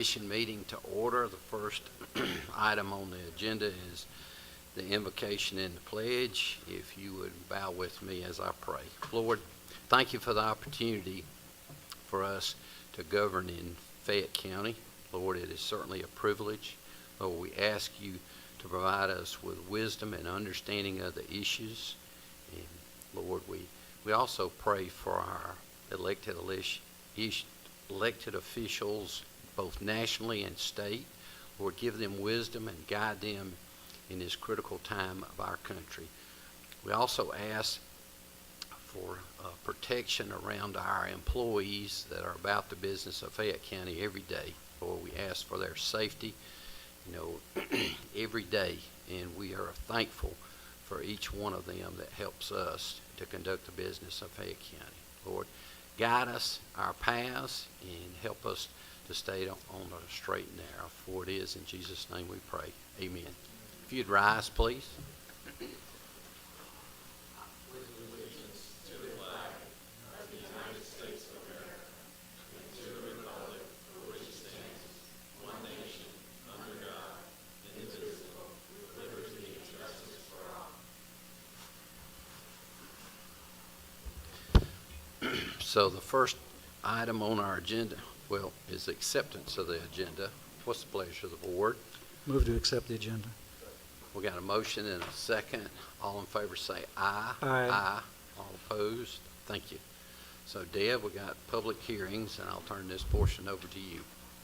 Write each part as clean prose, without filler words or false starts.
Meeting to order. The first item on the agenda is the invocation and the pledge. If you would bow with me as I pray. Lord, thank you for the opportunity for us to govern in Fayette County. Lord, it is certainly a privilege. Lord, we ask you to provide us with wisdom and understanding of the issues. And Lord, we also pray for our elected officials, both nationally and state. Lord, give them wisdom and guide them in this critical time of our country. We also ask for protection around our employees that are about the business of Fayette County every day. Lord, we ask for their safety, every day, and we are thankful for each one of them that helps us to conduct the business of Fayette County. Lord, guide us, our paths, and help us to stay on the straight and narrow. For it is in Jesus' name we pray. Amen. If you'd rise, please. So the first item on our agenda, is acceptance of the agenda. What's the pleasure of the board? Move to accept the agenda. We got a motion and a second. All in favor say aye. Aye. Aye. All opposed? Thank you. So Deb, we got public hearings, and I'll turn this portion over to you.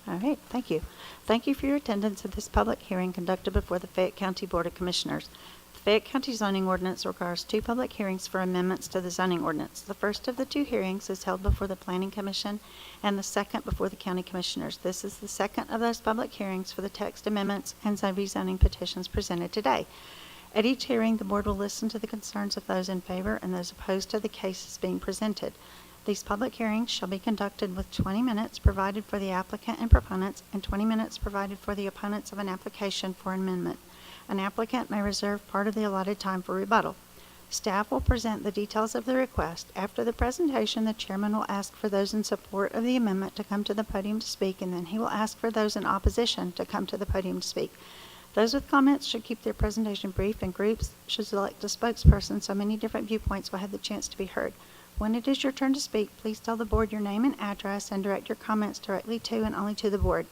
All right, thank you. Thank you for your attendance at this public hearing conducted before the Fayette County Board of Commissioners. The Fayette County zoning ordinance requires 2 public hearings for amendments to the zoning ordinance. The first of the 2 hearings is held before the Planning Commission and the second before the County Commissioners. This is the second of those public hearings for the text amendments and rezoning petitions presented today. At each hearing, the board will listen to the concerns of those in favor and those opposed to the cases being presented. These public hearings shall be conducted with 20 minutes provided for the applicant and proponents and 20 minutes provided for the opponents of an application for amendment. An applicant may reserve part of the allotted time for rebuttal. Staff will present the details of the request. After the presentation, the chairman will ask for those in support of the amendment to come to the podium to speak, and then he will ask for those in opposition to come to the podium to speak. Those with comments should keep their presentation brief, and groups should select a spokesperson so many different viewpoints will have the chance to be heard. When it is your turn to speak, please tell the board your name and address and direct your comments directly to and only to the board.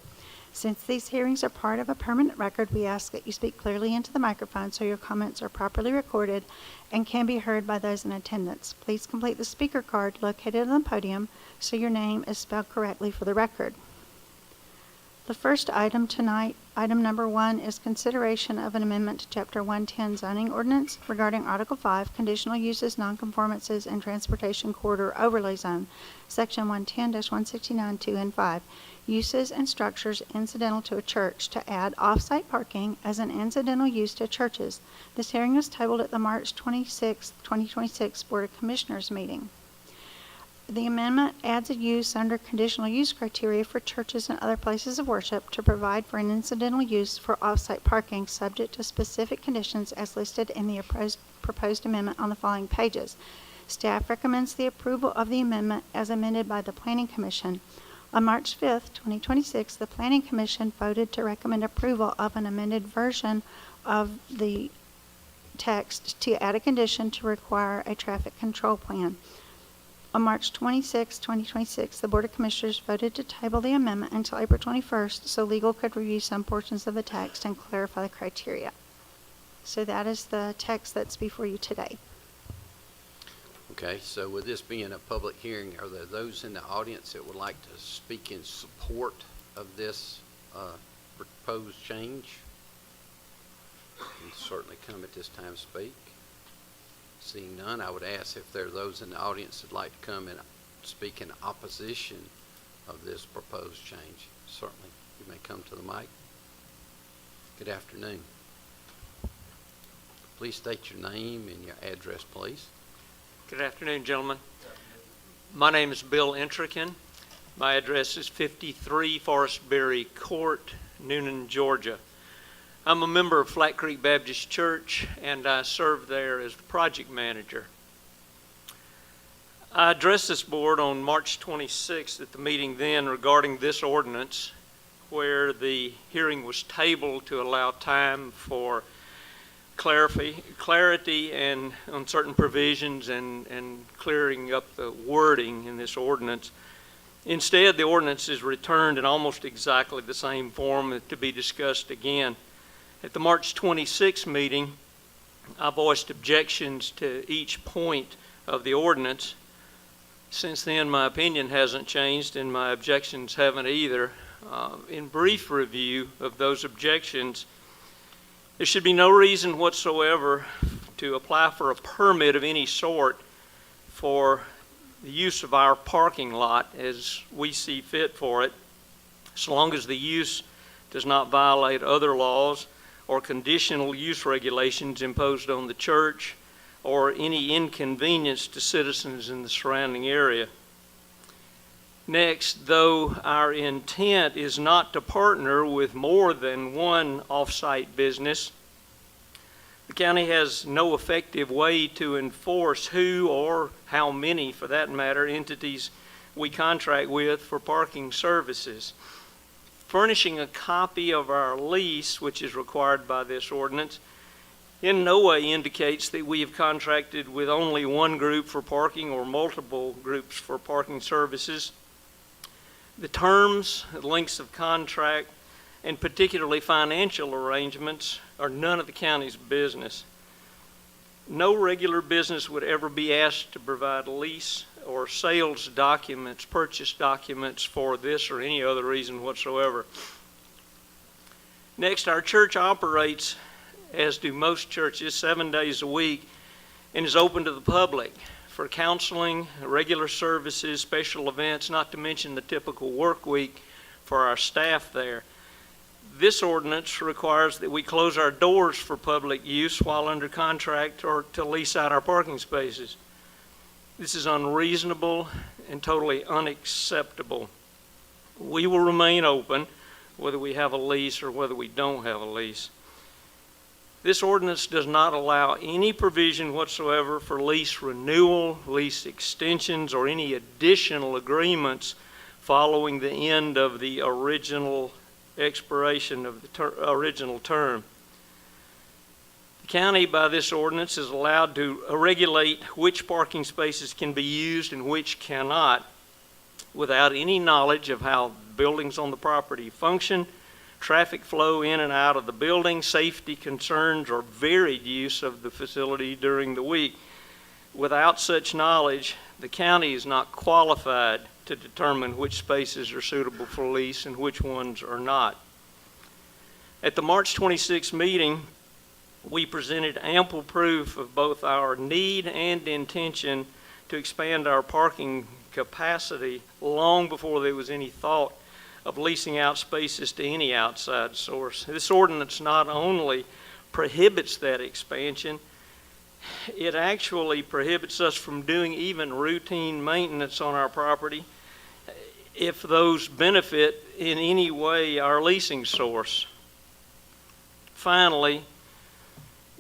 Since these hearings are part of a permanent record, we ask that you speak clearly into the microphone so your comments are properly recorded and can be heard by those in attendance. Please complete the speaker card located on the podium so your name is spelled correctly for the record. The first item tonight, item number 1, is consideration of an amendment to Chapter 110 zoning ordinance regarding Article 5, conditional uses, nonconformances, and transportation corridor overlay zone, Section 110-169, 2 and 5, uses and structures incidental to a church, to add off-site parking as an incidental use to churches. This hearing was tabled at the March 26, 2026 Board of Commissioners meeting. The amendment adds a use under conditional use criteria for churches and other places of worship to provide for an incidental use for off-site parking subject to specific conditions as listed in the proposed amendment on the following pages. Staff recommends the approval of the amendment as amended by the Planning Commission. On March 5th, 2026, the Planning Commission voted to recommend approval of an amended version of the text to add a condition to require a traffic control plan. On March 26, 2026, the Board of Commissioners voted to table the amendment until April 21st so legal could review some portions of the text and clarify the criteria. So that is the text that's before you today. Okay, so with this being a public hearing, are there those in the audience that would like to speak in support of this proposed change? You can certainly come at this time to speak. Seeing none, I would ask if there are those in the audience that would like to come and speak in opposition of this proposed change. Certainly, you may come to the mic. Good afternoon. Please state your name and your address, please. Good afternoon, gentlemen. My name is Bill Entrican. My address is 53 Forestberry Court, Noonan, Georgia. I'm a member of Flat Creek Baptist Church, and I serve there as the project manager. I addressed this board on March 26th at the meeting then regarding this ordinance, where the hearing was tabled to allow time for clarity and on certain provisions and clearing up the wording in this ordinance. Instead, the ordinance is returned in almost exactly the same form to be discussed again. At the March 26 meeting, I voiced objections to each point of the ordinance. Since then, my opinion hasn't changed and my objections haven't either. In brief review of those objections, there should be no reason whatsoever to apply for a permit of any sort for the use of our parking lot as we see fit for it, so long as the use does not violate other laws or conditional use regulations imposed on the church or any inconvenience to citizens in the surrounding area. Next, though our intent is not to partner with more than one off-site business, the county has no effective way to enforce who or how many, for that matter, entities we contract with for parking services. Furnishing a copy of our lease, which is required by this ordinance, in no way indicates that we have contracted with only one group for parking or multiple groups for parking services. The terms, the lengths of contract, and particularly financial arrangements are none of the county's business. No regular business would ever be asked to provide lease or sales documents, purchase documents for this or any other reason whatsoever. Next, our church operates, as do most churches, 7 days a week and is open to the public for counseling, regular services, special events, not to mention the typical work week for our staff there. This ordinance requires that we close our doors for public use while under contract or to lease out our parking spaces. This is unreasonable and totally unacceptable. We will remain open whether we have a lease or whether we don't have a lease. This ordinance does not allow any provision whatsoever for lease renewal, lease extensions, or any additional agreements following the end of the original expiration of the original term. The county, by this ordinance, is allowed to regulate which parking spaces can be used and which cannot without any knowledge of how buildings on the property function, traffic flow in and out of the building, safety concerns, or varied use of the facility during the week. Without such knowledge, the county is not qualified to determine which spaces are suitable for lease and which ones are not. At the March 26 meeting, we presented ample proof of both our need and intention to expand our parking capacity long before there was any thought of leasing out spaces to any outside source. This ordinance not only prohibits that expansion, it actually prohibits us from doing even routine maintenance on our property if those benefit in any way our leasing source. Finally,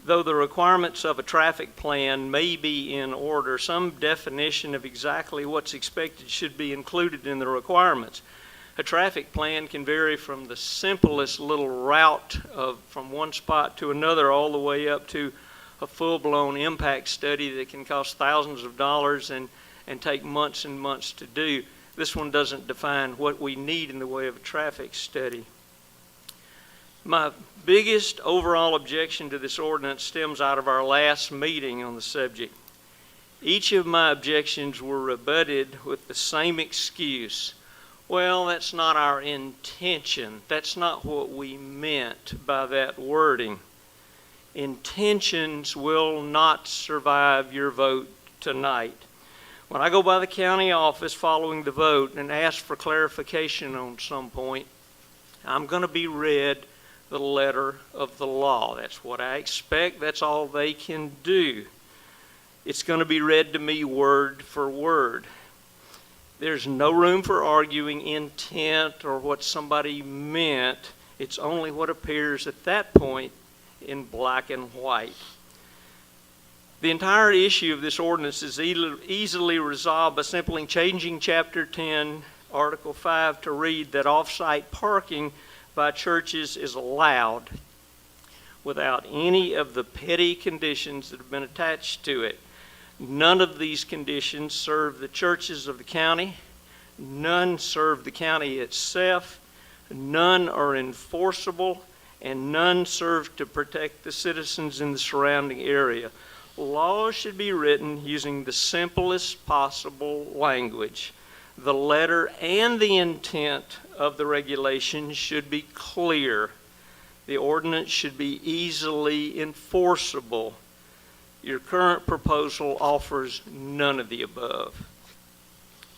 though the requirements of a traffic plan may be in order, some definition of exactly what's expected should be included in the requirements. A traffic plan can vary from the simplest little route from one spot to another all the way up to a full-blown impact study that can cost thousands of dollars and take months and months to do. This one doesn't define what we need in the way of a traffic study. My biggest overall objection to this ordinance stems out of our last meeting on the subject. Each of my objections were rebutted with the same excuse. Well, that's not our intention. That's not what we meant by that wording. Intentions will not survive your vote tonight. When I go by the county office following the vote and ask for clarification on some point, I'm going to be read the letter of the law. That's what I expect. That's all they can do. It's going to be read to me word for word. There's no room for arguing intent or what somebody meant. It's only what appears at that point in black and white. The entire issue of this ordinance is easily resolved by simply changing Chapter 10 Article 5 to read that off-site parking by churches is allowed without any of the petty conditions that have been attached to it. None of these conditions serve the churches of the county. None serve the county itself. None are enforceable, and none serve to protect the citizens in the surrounding area. Laws should be written using the simplest possible language. The letter and the intent of the regulation should be clear. The ordinance should be easily enforceable. Your current proposal offers none of the above.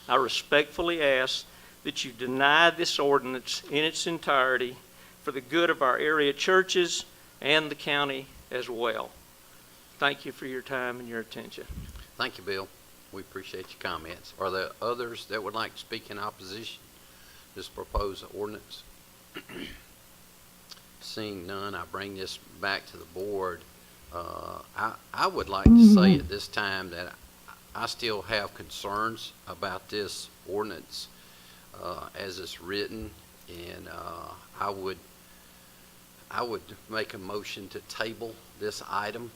I respectfully ask that you deny this ordinance in its entirety for the good of our area churches and the county as well. Thank you for your time and your attention. Thank you, Bill. We appreciate your comments. Are there others that would like to speak in opposition to this proposed ordinance? Seeing none, I bring this back to the board. I would like to say at this time that I still have concerns about this ordinance as it's written, and I would make a motion to table this item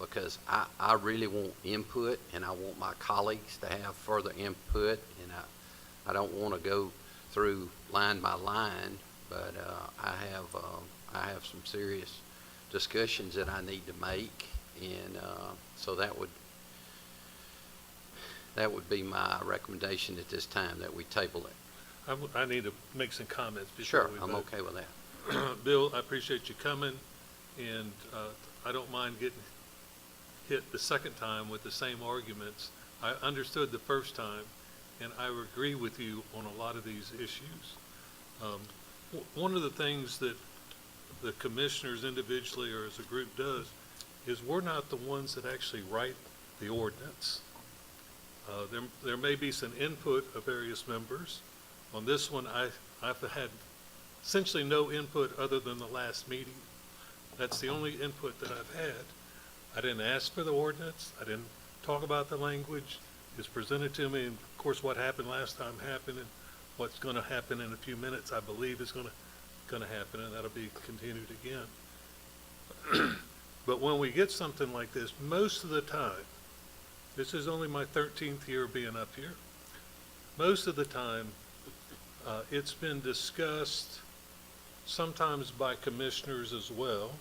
because I really want input, and I want my colleagues to have further input, and I don't want to go through line by line, but I have some serious discussions that I need to make, and so that would be my recommendation at this time, that we table it. I need to make some comments before Sure, we I'm vote. okay with that. Bill, I appreciate you coming, and I don't mind getting hit the second time with the same arguments. I understood the first time, and I agree with you on a lot of these issues. One of the things that the commissioners individually or as a group does is we're not the ones that actually write the ordinance. There may be some input of various members. On this one, I've had essentially no input other than the last meeting. That's the only input that I've had. I didn't ask for the ordinance. I didn't talk about the language. It's presented to me, and of course what happened last time happened, and what's going to happen in a few minutes I believe is going to happen, and that'll be continued again. But when we get something like this, most of the time, this is only my 13th year being up here, most of the time it's been discussed sometimes by commissioners as well,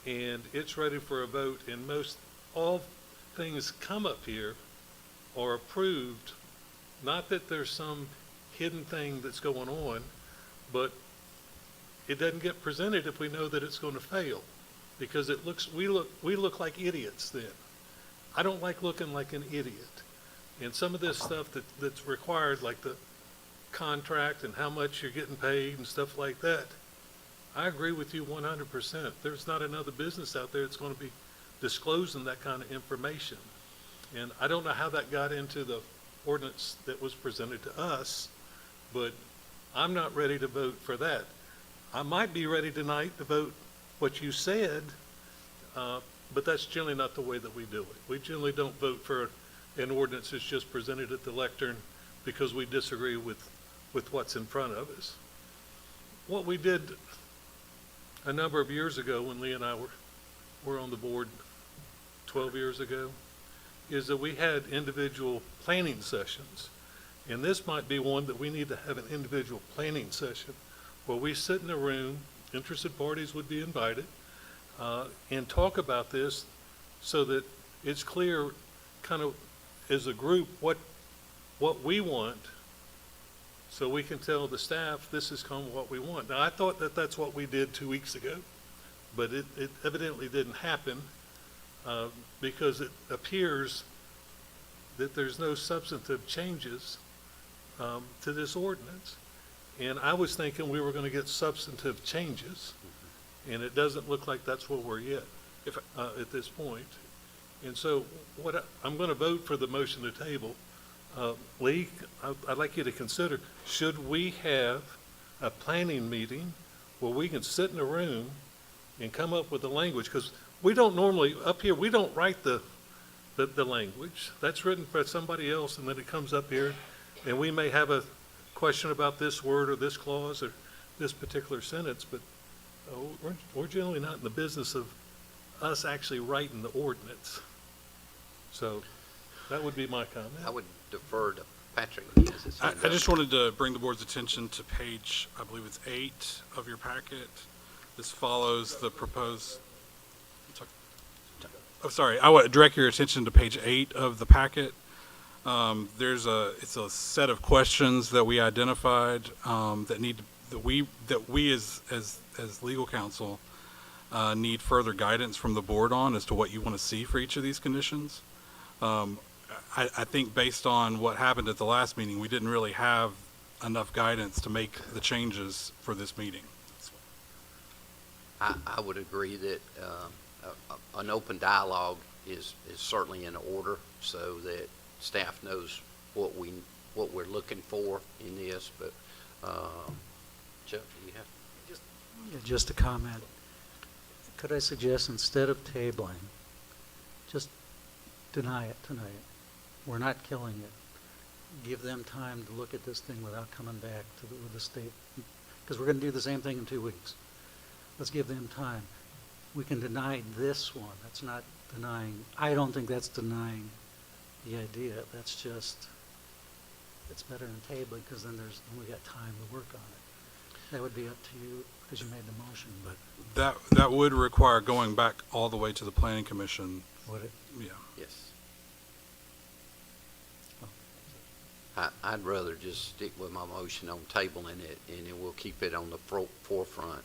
and it's ready for a vote, and most all things come up here are approved. Not that there's some hidden thing that's going on, but it doesn't get presented if we know that it's going to fail, because we look like idiots then. I don't like looking like an idiot. And some of this stuff that's required, like the contract and how much you're getting paid and stuff like that, I agree with you 100%. There's not another business out there that's going to be disclosing that kind of information. And I don't know how that got into the ordinance that was presented to us, but I'm not ready to vote for that. I might be ready tonight to vote what you said, but that's generally not the way that we do it. We generally don't vote for an ordinance that's just presented at the lectern because we disagree with what's in front of us. What we did a number of years ago when Lee and I were on the board 12 years ago is that we had individual planning sessions. And this might be one that we need to have an individual planning session where we sit in a room, interested parties would be invited, and talk about this so that it's clear kind of as a group what we want, so we can tell the staff this is kind of what we want. Now, I thought that that's what we did 2 weeks ago, but it evidently didn't happen because it appears that there's no substantive changes to this ordinance. And I was thinking we were going to get substantive changes, and it doesn't look like that's where we're yet at this point. And so I'm going to vote for the motion to table. Lee, I'd like you to consider, should we have a planning meeting where we can sit in a room and come up with the language? Because we don't normally, up here, we don't write the language. That's written for somebody else, and then it comes up here, and we may have question about this word or this clause or this particular sentence, but we're generally not in the business of us actually writing the ordinance. So that would be my comment. I would defer to Patrick. He has his hand I up. just wanted to bring the board's attention to page, I believe it's 8 of your packet. This follows the proposed, oh, sorry, I would direct your attention to page 8 of the packet. It's a set of questions that we identified, that we as legal counsel need further guidance from the board on as to what you want to see for each of these conditions. I think based on what happened at the last meeting, we didn't really have enough guidance to make the changes for this meeting. I would agree that an open dialogue is certainly in order, so that staff knows what we're looking for in this. But Chuck, do you have? Yeah, just a comment. Could I suggest instead of tabling, just deny it tonight? We're not killing it. Give them time to look at this thing without coming back to the state, because we're going to do the same thing in 2 weeks. Let's give them time. We can deny this one. That's not denying. I don't think that's denying the idea. That's just, it's better than tabling, because then we got time to work on it. That would be up to you, because you made the motion, but That would require going back all the way to the planning commission. would it? Yeah. Yes. I'd rather just stick with my motion on tabling it, and then we'll keep it on the forefront.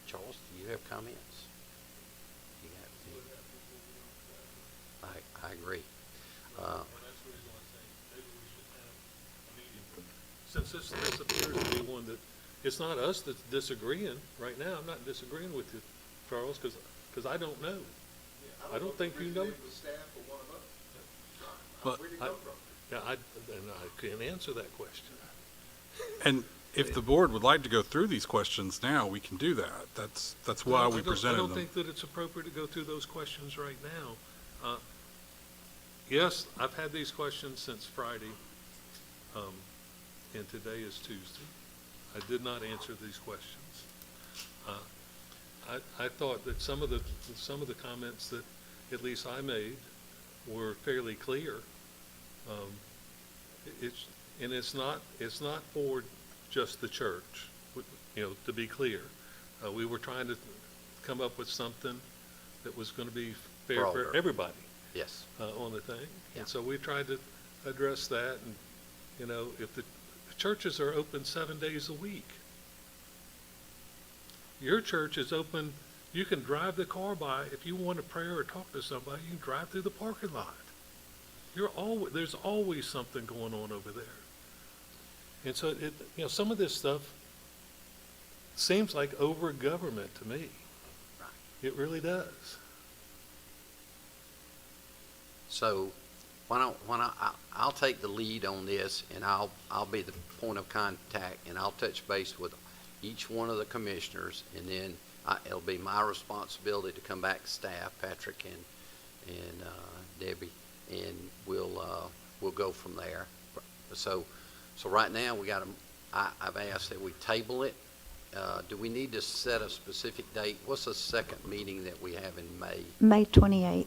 Charles, do you have comments? You have any? I agree. Since this appears to be one that, it's not us that's disagreeing right now. I'm not disagreeing with you, Charles, because I don't know. I don't think you know. But Yeah, I can't answer that question. And if the board would like to go through these questions now, we can do that. That's why we presented I don't them. think that it's appropriate to go through those questions right now. Yes, I've had these questions since Friday, and today is Tuesday. I did not answer these questions. I thought that some of the comments that at least I made were fairly clear. It's not for just the church, to be clear. We were trying to come up with something that was going to be fair Broader. for everybody Yes. on the thing. Yeah. And so we tried to address that. And, if the churches are open 7 days a week, your church is open, you can drive the car by. If you want to pray or talk to somebody, you can drive through the parking lot. There's always something going on over there. And so, some of this stuff seems like over-government to me. Right. It really does. So I'll take the lead on this, and I'll be the point of contact, and I'll touch base with each one of the commissioners, and then it'll be my responsibility to come back to staff, Patrick and Debbie, and we'll go from there. So right now I've asked that we table it. Do we need to set a specific date? What's the second meeting that we have in May? May 28th.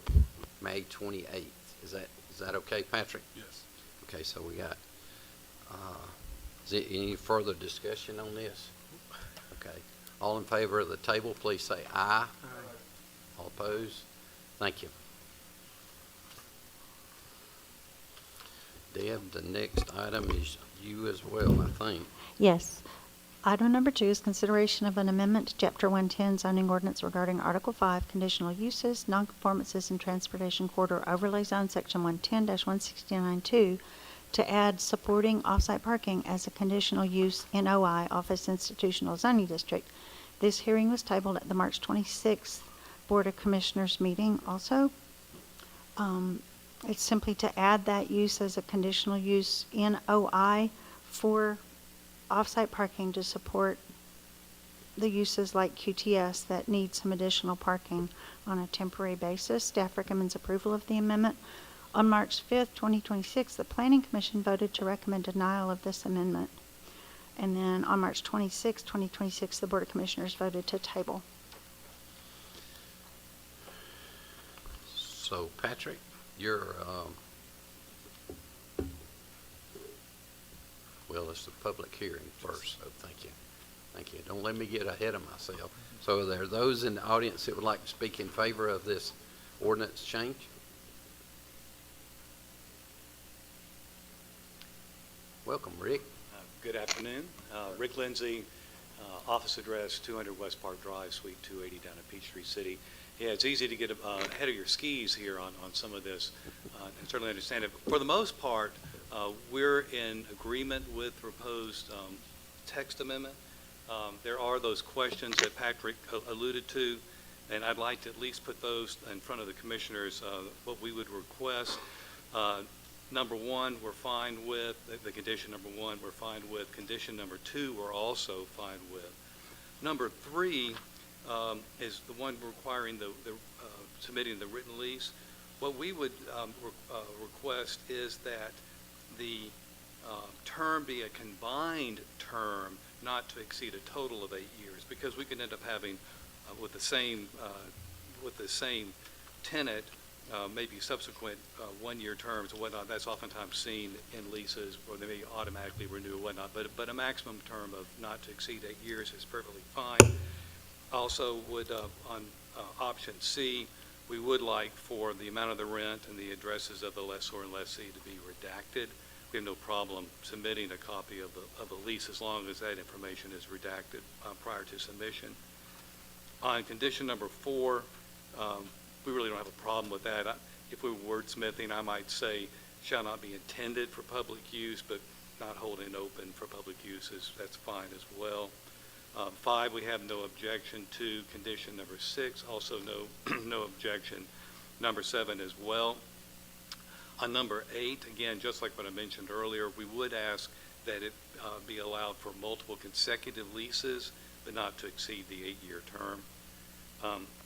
May 28th. Is that okay, Patrick? Yes. Okay, so we got, is there any further discussion on this? Okay. All in favor of the table, please say aye. Aye. All opposed? Thank you. Deb, the next item is you as well, I think. Yes. Item number 2 is consideration of an amendment to Chapter 110 zoning ordinance regarding Article 5 conditional uses, nonconformances, and transportation corridor overlay zone, Section 110-169-2, to add supporting off-site parking as a conditional use in OI Office Institutional Zoning District. This hearing was tabled at the March 26th Board of Commissioners meeting also. It's simply to add that use as a conditional use in OI for off-site parking to support the uses like QTS that need some additional parking on a temporary basis. Staff recommends approval of the amendment. On March 5th, 2026, the Planning Commission voted to recommend denial of this amendment. And then on March 26th, 2026, the Board of Commissioners voted to table. So Patrick, you're, well, it's the public hearing first, so thank you. Thank you. Don't let me get ahead of myself. So are there those in the audience that would like to speak in favor of this ordinance change? Welcome, Rick. Good afternoon. Rick Lindsay, office address 200 West Park Drive, Suite 280 down in Peachtree City. Yeah, it's easy to get ahead of your skis here on some of this, and certainly understand it. For the most part, we're in agreement with the proposed text amendment. There are those questions that Patrick alluded to, and I'd like to at least put those in front of the commissioners. What we would request, number one, we're fine with. The condition number one, we're fine with. Condition number two, we're also fine with. Number three is the one requiring the submitting the written lease. What we would request is that the term be a combined term, not to exceed a total of 8 years, because we could end up having with the same tenant, maybe subsequent one-year terms and whatnot. That's oftentimes seen in leases, or they may automatically renew and whatnot. But a maximum term of not to exceed 8 years is perfectly fine. Also, would on option C, we would like for the amount of the rent and the addresses of the lessor and lessee to be redacted. We have no problem submitting a copy of the lease as long as that information is redacted prior to submission. On condition number 4, we really don't have a problem with that. If we were wordsmithing, I might say shall not be intended for public use, but not holding open for public use that's fine as well. 5, we have no objection to. Condition number 6, also no objection. Number 7 as well. On number 8, again, just like what I mentioned earlier, we would ask that it be allowed for multiple consecutive leases, but not to exceed the 8-year term.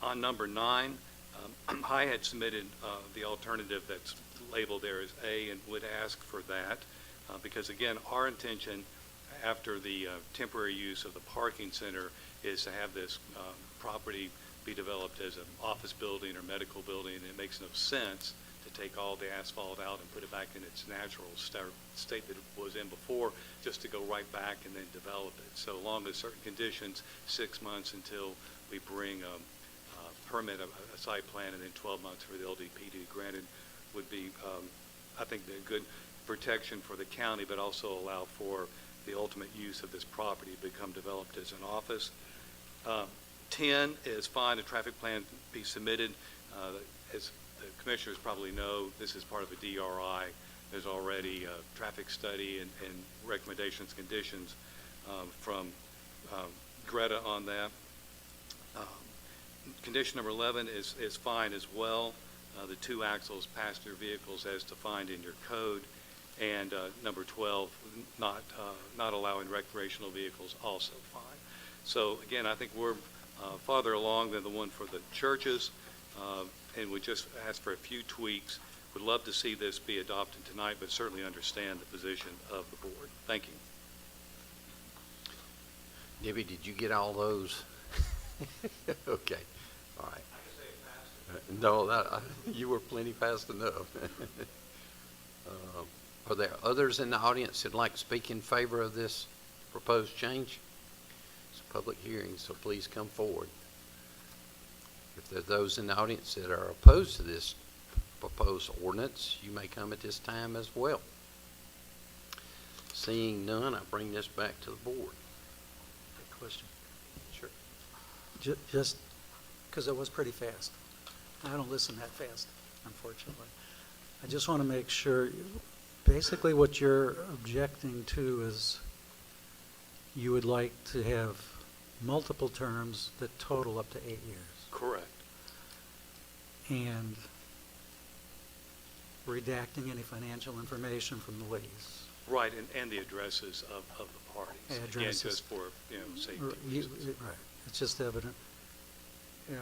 On number 9, I had submitted the alternative that's labeled there as A and would ask for that because, again, our intention after the temporary use of the parking center is to have this property be developed as an office building or medical building, and it makes no sense to take all the asphalt out and put it back in its natural state that it was in before, just to go right back and then develop it. So along with certain conditions, 6 months until we bring a permit, a site plan, and then 12 months for the LDP to be granted would be, I think, a good protection for the county, but also allow for the ultimate use of this property to become developed as an office. 10 is fine, a traffic plan be submitted. As the commissioners probably know, this is part of a DRI. There's already a traffic study and recommendations, conditions from Greta on that. Condition number 11 is fine as well. The 2 axles passenger vehicles as defined in your code. And number 12, not allowing recreational vehicles, also fine. So again, I think we're farther along than the one for the churches, and we just ask for a few tweaks. Would love to see this be adopted tonight, but certainly understand the position of the board. Thank you. Debbie, did you get all those? Okay, all right. No, you were plenty fast enough. Are there others in the audience that'd like to speak in favor of this proposed change? It's a public hearing, so please come forward. If there are those in the audience that are opposed to this proposed ordinance, you may come at this time as well. Seeing none, I bring this back to the board. Question. Sure. Just because it was pretty fast. I don't listen that fast, unfortunately. I just want to make sure, basically what you're objecting to is you would like to have multiple terms that total up to 8 years. Correct. And redacting any financial information from the lease. Right, and the addresses of the parties. Addresses. Again, just for safety reasons. Right, it's just evident. Yeah.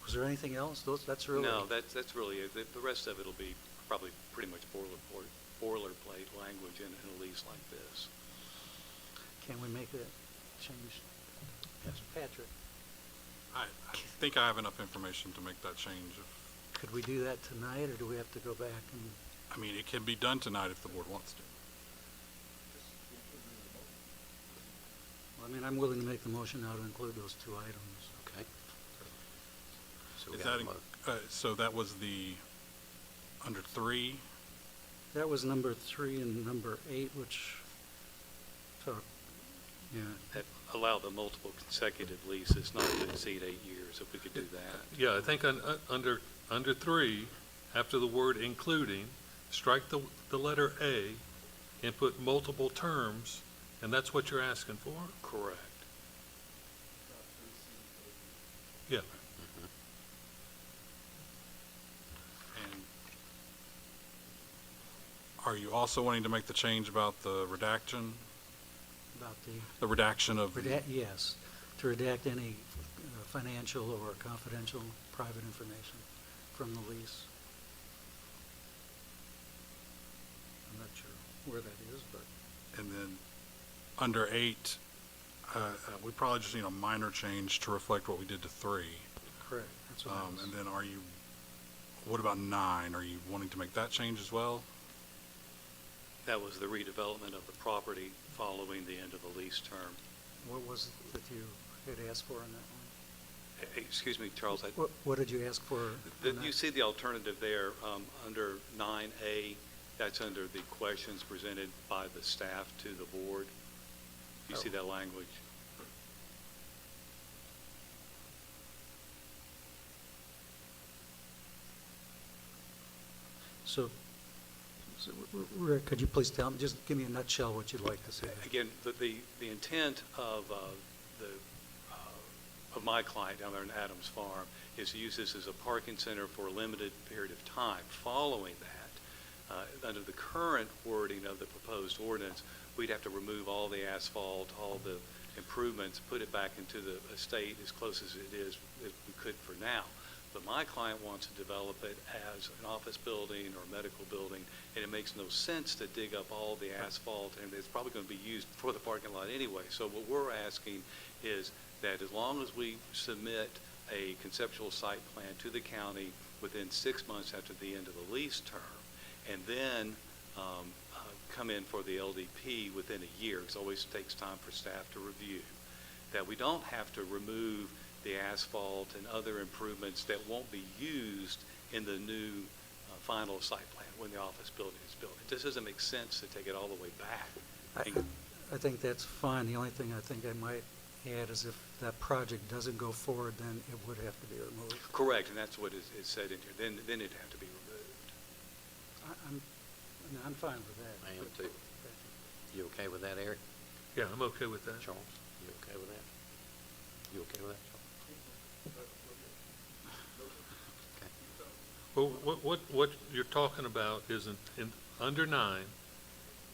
Was there anything else? That's really. No, that's really it. The rest of it will be probably pretty much boilerplate language in a lease like this. Can we make that change? Yes, Patrick, I think I have enough information to make that change. could we do that tonight, or do we have to go back and? I mean, it can be done tonight if the board wants to. I mean, I'm willing to make the motion now to include those two items. Okay. So we Is got that, a mo- so that was the, under 3, That was number 3 and number 8, which took, yeah. That allow the multiple consecutive leases not to exceed 8 years, if we could do that. Yeah, I think under 3, after the word including, strike the letter A and put multiple terms, and that's what you're asking for? Correct. Yeah. and are you also wanting to make the change about the redaction? About The redaction of, yes, to redact any financial or confidential private information from the lease. I'm not sure where that is, but and then under 8, we probably just need a minor change to reflect what we did to 3. correct, that's what I was. And then what about 9? Are you wanting to make that change as well? That was the redevelopment of the property following the end of the lease term. What was it that you had asked for on that Excuse me, Charles, one? What did you ask for? on that? you see the alternative there under 9A, that's under the questions presented by the staff to the board. You see that language? So, Rick, could you please tell me, just give me a nutshell what you'd like to say. Again, the intent of my client down there in Adams Farm is to use this as a parking center for a limited period of time. Following that, under the current wording of the proposed ordinance, we'd have to remove all the asphalt, all the improvements, put it back into the estate as close as it is as we could for now. But my client wants to develop it as an office building or a medical building, and it makes no sense to dig up all the asphalt, and it's probably going to be used for the parking lot anyway. So what we're asking is that as long as we submit a conceptual site plan to the county within 6 months after the end of the lease term, and then come in for the LDP within a year, because it always takes time for staff to review, that we don't have to remove the asphalt and other improvements that won't be used in the new final site plan when the office building is built. It just doesn't make sense to take it all the way back. I think that's fine. The only thing I think I might add is if that project doesn't go forward, then it would have to be removed. Correct, and that's what is said in here. Then it'd have to be removed. I'm fine with that. I am too. You okay with that, Eric? Yeah, I'm okay with that. Charles, you okay with that? You okay with that, Charles? Well, what you're talking about is in under 9,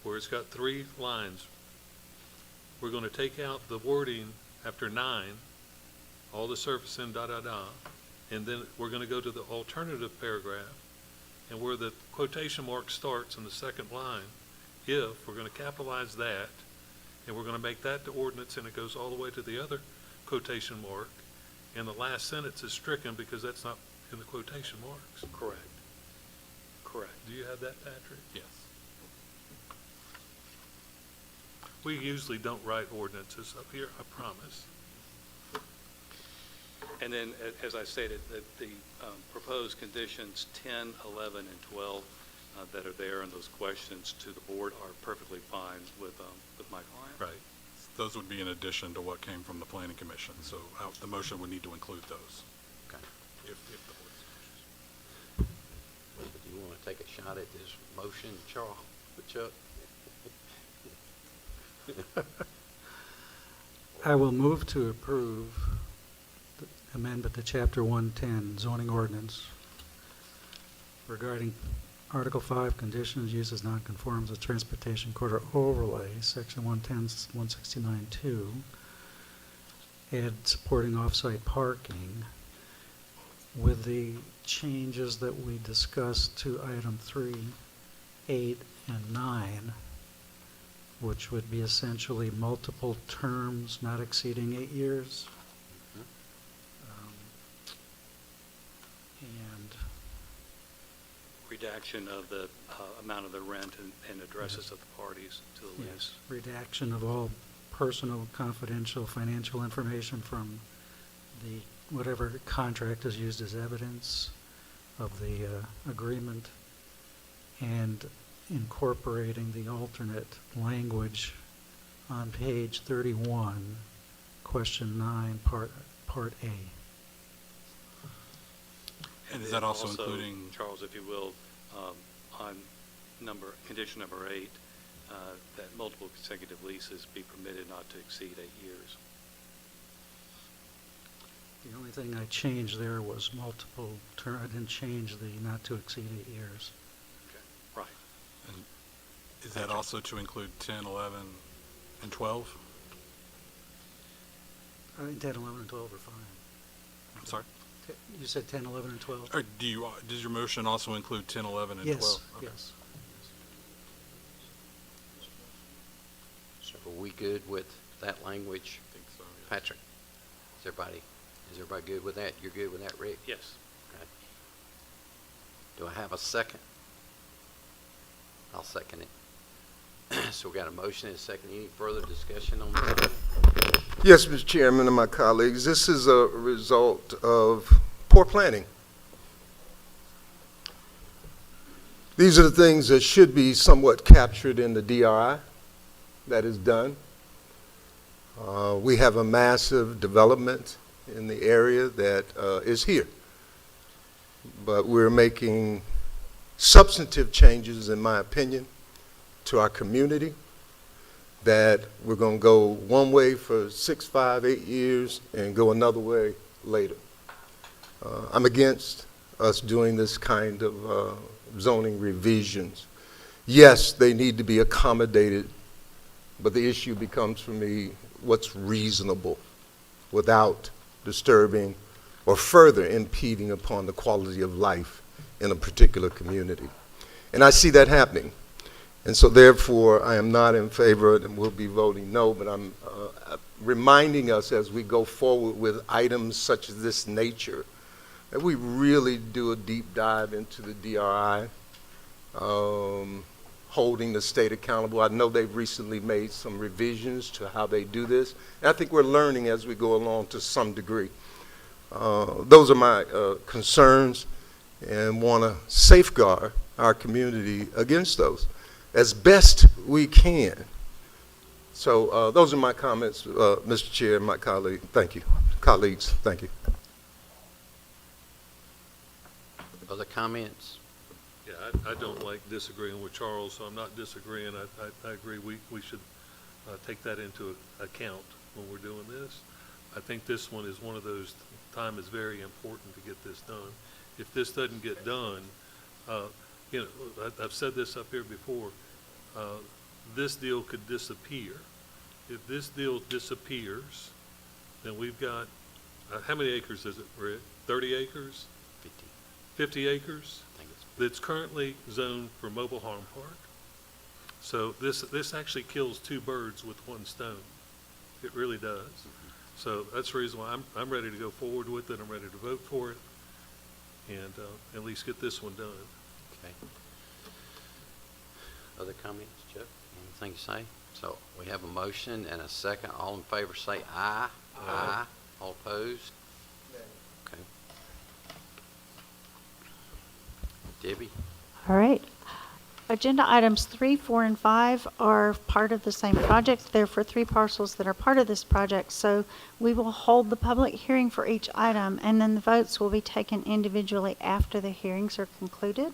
where it's got 3 lines. We're going to take out the wording after 9, all the surface and and then we're going to go to the alternative paragraph, and where the quotation mark starts in the second line, if we're going to capitalize that, and we're going to make that the ordinance, and it goes all the way to the other quotation mark, and the last sentence is stricken because that's not in the quotation marks. Correct. Correct. Do you have that, Patrick? Yes. We usually don't write ordinances up here, I promise. And then, as I stated, the proposed conditions 10, 11, and 12 that are there and those questions to the board are perfectly fine with my client. Right. Those would be in addition to what came from the planning commission, so the motion would need to include those. Okay. If the board so wishes. Do you want to take a shot at this motion, Charles, Chuck? I will move to approve the amendment to Chapter 110 zoning ordinance regarding Article 5 conditions, uses, nonconforms of transportation corridor overlay, Section 110, 169-2, add supporting off-site parking with the changes that we discussed to item 3, 8, and 9, which would be essentially multiple terms not exceeding 8 years. And Redaction of the amount of the rent and addresses of the parties to the lease. yes, redaction of all personal, confidential, financial information from the, whatever contract is used as evidence of the agreement, and incorporating the alternate language on page 31, question 9, part A. And is then that also including? Charles, if you will, on condition number 8, that multiple consecutive leases be permitted not to exceed 8 years. The only thing I changed there was multiple term. I didn't change the not to exceed 8 years. Right. And is that also to include 10, 11, and 12? I think 10, 11, and 12 are fine. I'm sorry? You said 10, 11, and 12? Or does your motion also include 10, 11, and 12? Yes, Okay. yes. So are we good with that language? I think so, yeah. Patrick, is everybody good with that? You're good with that, Rick? Yes. Okay. Do I have a second? I'll second it. So we got a motion and a second. Any further discussion on that? Yes, Mr. Chairman and my colleagues, this is a result of poor planning. These are the things that should be somewhat captured in the DRI that is done. We have a massive development in the area that is here, but we're making substantive changes, in my opinion, to our community, that we're going to go one way for 6, 5, 8 years and go another way later. I'm against us doing this kind of zoning revisions. Yes, they need to be accommodated, but the issue becomes for me what's reasonable without disturbing or further impeding upon the quality of life in a particular community. And I see that happening. And so therefore, I am not in favor, and will be voting no, but I'm reminding us as we go forward with items such as this nature, that we really do a deep dive into the DRI, holding the state accountable. I know they've recently made some revisions to how they do this, and I think we're learning as we go along to some degree. Those are my concerns, and want to safeguard our community against those as best we can. So those are my comments, Mr. Chair, and my colleague. Thank you. Colleagues, thank you. Other comments? Yeah, I don't like disagreeing with Charles, so I'm not disagreeing. I agree we should take that into account when we're doing this. I think this one is one of those, time is very important to get this done. If this doesn't get done, you know, I've said this up here before, this deal could disappear. If this deal disappears, then we've got, how many acres is it, Rick? 30 acres? 50. 50 acres? I think it's That's currently zoned for mobile home park. So this actually kills two birds with one stone. It really does. So that's the reason why I'm ready to go forward with it. I'm ready to vote for it, and at least get this one done. okay. Other comments, Chuck? Anything to say? So we have a motion and a second. All in favor say aye. Aye. All opposed? Okay. Debbie? All right. Agenda items 3, 4, and 5 are part of the same project. They're for 3 parcels that are part of this project. So we will hold the public hearing for each item, and then the votes will be taken individually after the hearings are concluded.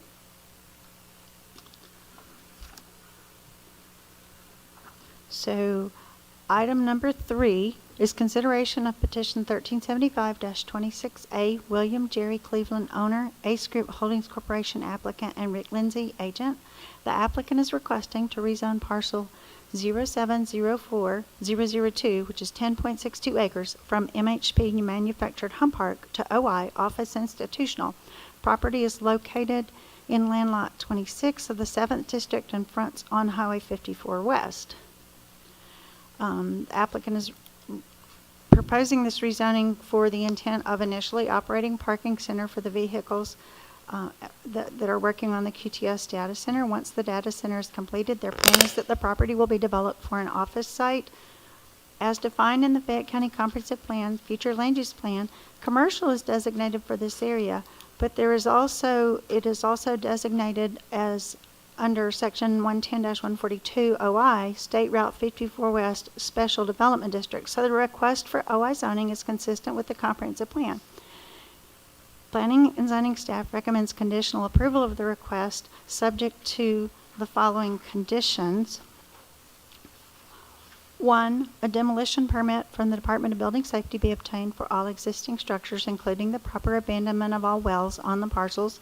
So item number 3 is consideration of petition 1375-26A, William Jerry Cleveland, owner, Ace Group Holdings Corporation applicant, and Rick Lindsay, agent. The applicant is requesting to rezone parcel 0704002, which is 10.62 acres, from MHP Manufactured Home Park to OI, Office Institutional, Property is located in land lot 26 of the 7th District and fronts on Highway 54 West. Applicant is proposing this rezoning for the intent of initially operating parking center for the vehicles that are working on the QTS data center. Once the data center is completed, their plan is that the property will be developed for an office site. As defined in the Fayette County Comprehensive Plan, future land use plan, commercial is designated for this area, but it is also designated as under Section 110-142 OI, State Route 54 West Special Development District. So the request for OI zoning is consistent with the comprehensive plan. Planning and zoning staff recommends conditional approval of the request subject to the following conditions. 1, a demolition permit from the Department of Building Safety be obtained for all existing structures, including the proper abandonment of all wells on the parcels,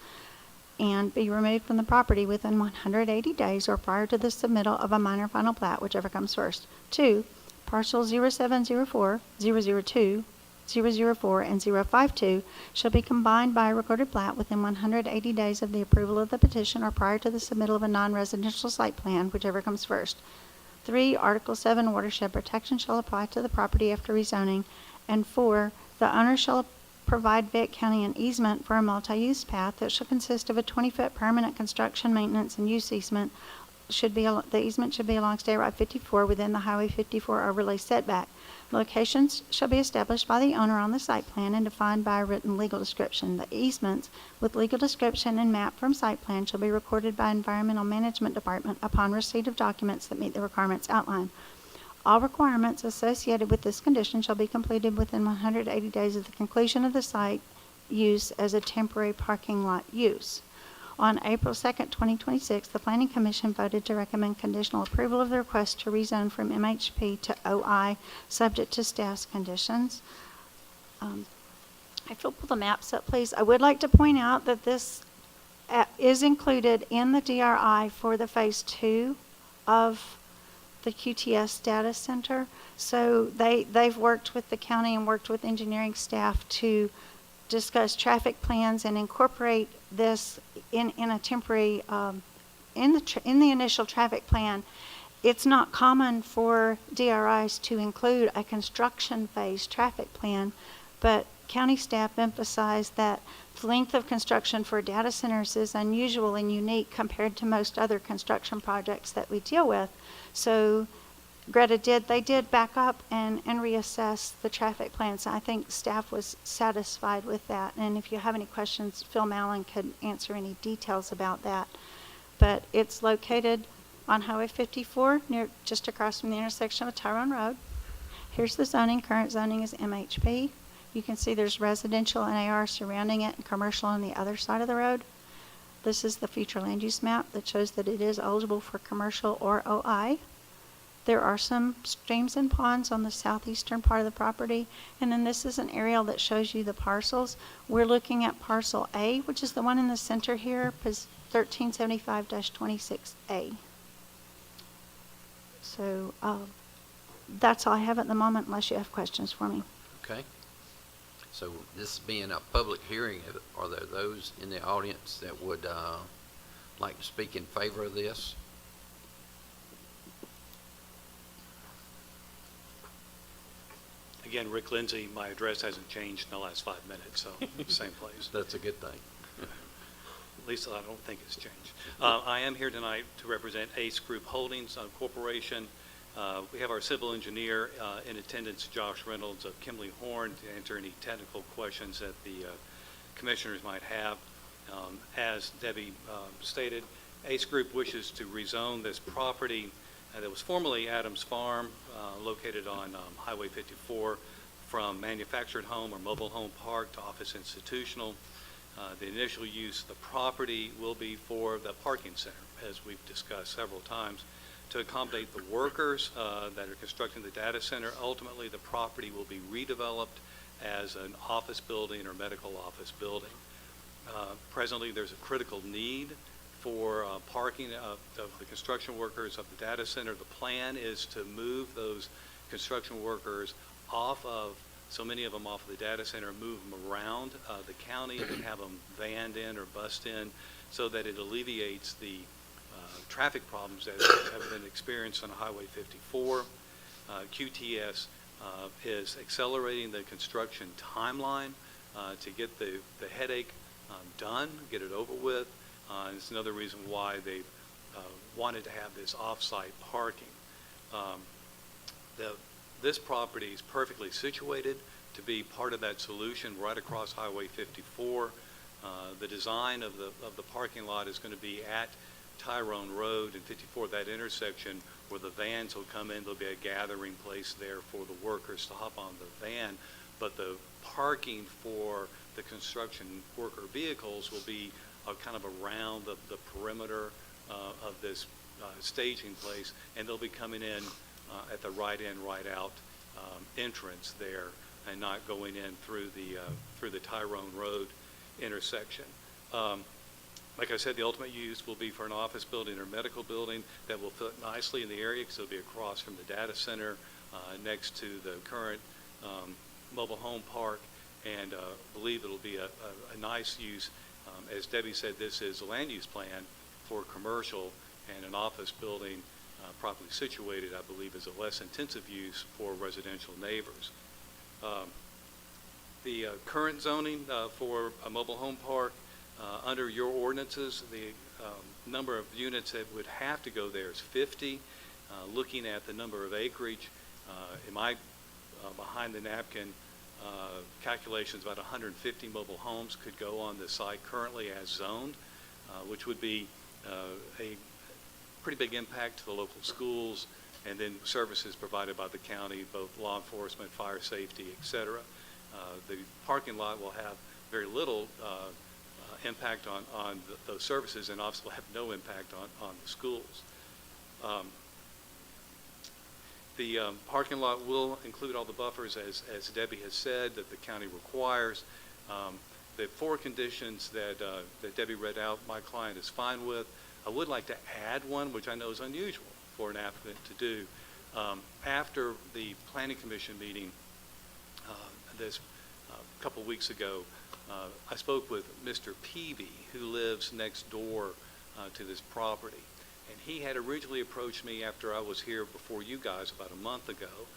and be removed from the property within 180 days or prior to the submittal of a minor final plat, whichever comes first. 2, parcel 0704, 002, 004, and 052 shall be combined by a recorded plat within 180 days of the approval of the petition or prior to the submittal of a non-residential site plan, whichever comes first. 3, Article 7 watershed protection shall apply to the property after rezoning. And 4, the owner shall provide Fayette County an easement for a multi-use path that shall consist of a 20-foot permanent construction, maintenance, and use easement. The easement should be along State Route 54 within the Highway 54 overlay setback. Locations shall be established by the owner on the site plan and defined by a written legal description. The easements with legal description and map from site plan shall be recorded by Environmental Management Department upon receipt of documents that meet the requirements outlined. All requirements associated with this condition shall be completed within 180 days of the conclusion of the site use as a temporary parking lot use. On April 2nd, 2026, the Planning Commission voted to recommend conditional approval of the request to rezone from MHP to OI, subject to staff's conditions. If you'll pull the maps up, please. I would like to point out that this is included in the DRI for the Phase 2 of the QTS data center. So they've worked with the county and worked with engineering staff to discuss traffic plans and incorporate this in a temporary in the initial traffic plan. It's not common for DRIs to include a construction phase traffic plan, but county staff emphasized that the length of construction for data centers is unusual and unique compared to most other construction projects that we deal with. So Greta did back up and reassess the traffic plans. I think staff was satisfied with that. And if you have any questions, Phil Mallon could answer any details about that. But it's located on Highway 54, just across from the intersection of Tyrone Road. Here's the zoning. Current zoning is MHP. You can see there's residential and AR surrounding it and commercial on the other side of the road. This is the future land use map that shows that it is eligible for commercial or OI. There are some streams and ponds on the southeastern part of the property. And then this is an aerial that shows you the parcels. We're looking at parcel A, which is the one in the center here, 1375-26A. So that's all I have at the moment, unless you have questions for me. Okay. So this being a public hearing, are there those in the audience that would like to speak in favor of this? Again, Rick Lindsay, my address hasn't changed in the last 5 minutes, so same place. That's a good thing. At least I don't think it's changed. I am here tonight to represent Ace Group Holdings Corporation. We have our civil engineer in attendance, Josh Reynolds of Kimley Horn, to answer any technical questions that the commissioners might have. As Debbie stated, Ace Group wishes to rezone this property that was formerly Adams Farm, located on Highway 54, from manufactured home or mobile home park to office institutional. The initial use of the property will be for the parking center, as we've discussed several times, to accommodate the workers that are constructing the data center. Ultimately, the property will be redeveloped as an office building or medical office building. Presently, there's a critical need for parking of the construction workers of the data center. The plan is to move those construction workers off of so many of them off of the data center, move them around the county and then have them vanned in or bussed in so that it alleviates the traffic problems that have been experienced on Highway 54. QTS is accelerating the construction timeline to get the headache done, get it over with. And it's another reason why they wanted to have this off-site parking. This property is perfectly situated to be part of that solution right across Highway 54. The design of the parking lot is going to be at Tyrone Road and 54, that intersection where the vans will come in. There'll be a gathering place there for the workers to hop on the van, but the parking for the construction worker vehicles will be kind of around the perimeter of this staging place, and they'll be coming in at the right in, right out entrance there, and not going in through the Tyrone Road intersection. Like I said, the ultimate use will be for an office building or medical building that will fit nicely in the area because it'll be across from the data center next to the current mobile home park, and believe it'll be a nice use. As Debbie said, this is a land use plan for commercial, and an office building properly situated, I believe, is a less intensive use for residential neighbors. The current zoning for a mobile home park, under your ordinances, the number of units that would have to go there is 50. Looking at the number of acreage, in my behind the napkin calculations, about 150 mobile homes could go on the site currently as zoned, which would be a pretty big impact to the local schools, and then services provided by the county, both law enforcement, fire safety, et cetera. The parking lot will have very little impact on those services, and obviously will have no impact on the schools. The parking lot will include all the buffers, as Debbie has said, that the county requires. The 4 conditions that Debbie read out, my client is fine with. I would like to add one, which I know is unusual for an applicant to do. After the Planning Commission meeting this couple weeks ago, I spoke with Mr. Peavy, who lives next door to this property. And he had originally approached me after I was here before you guys about a month ago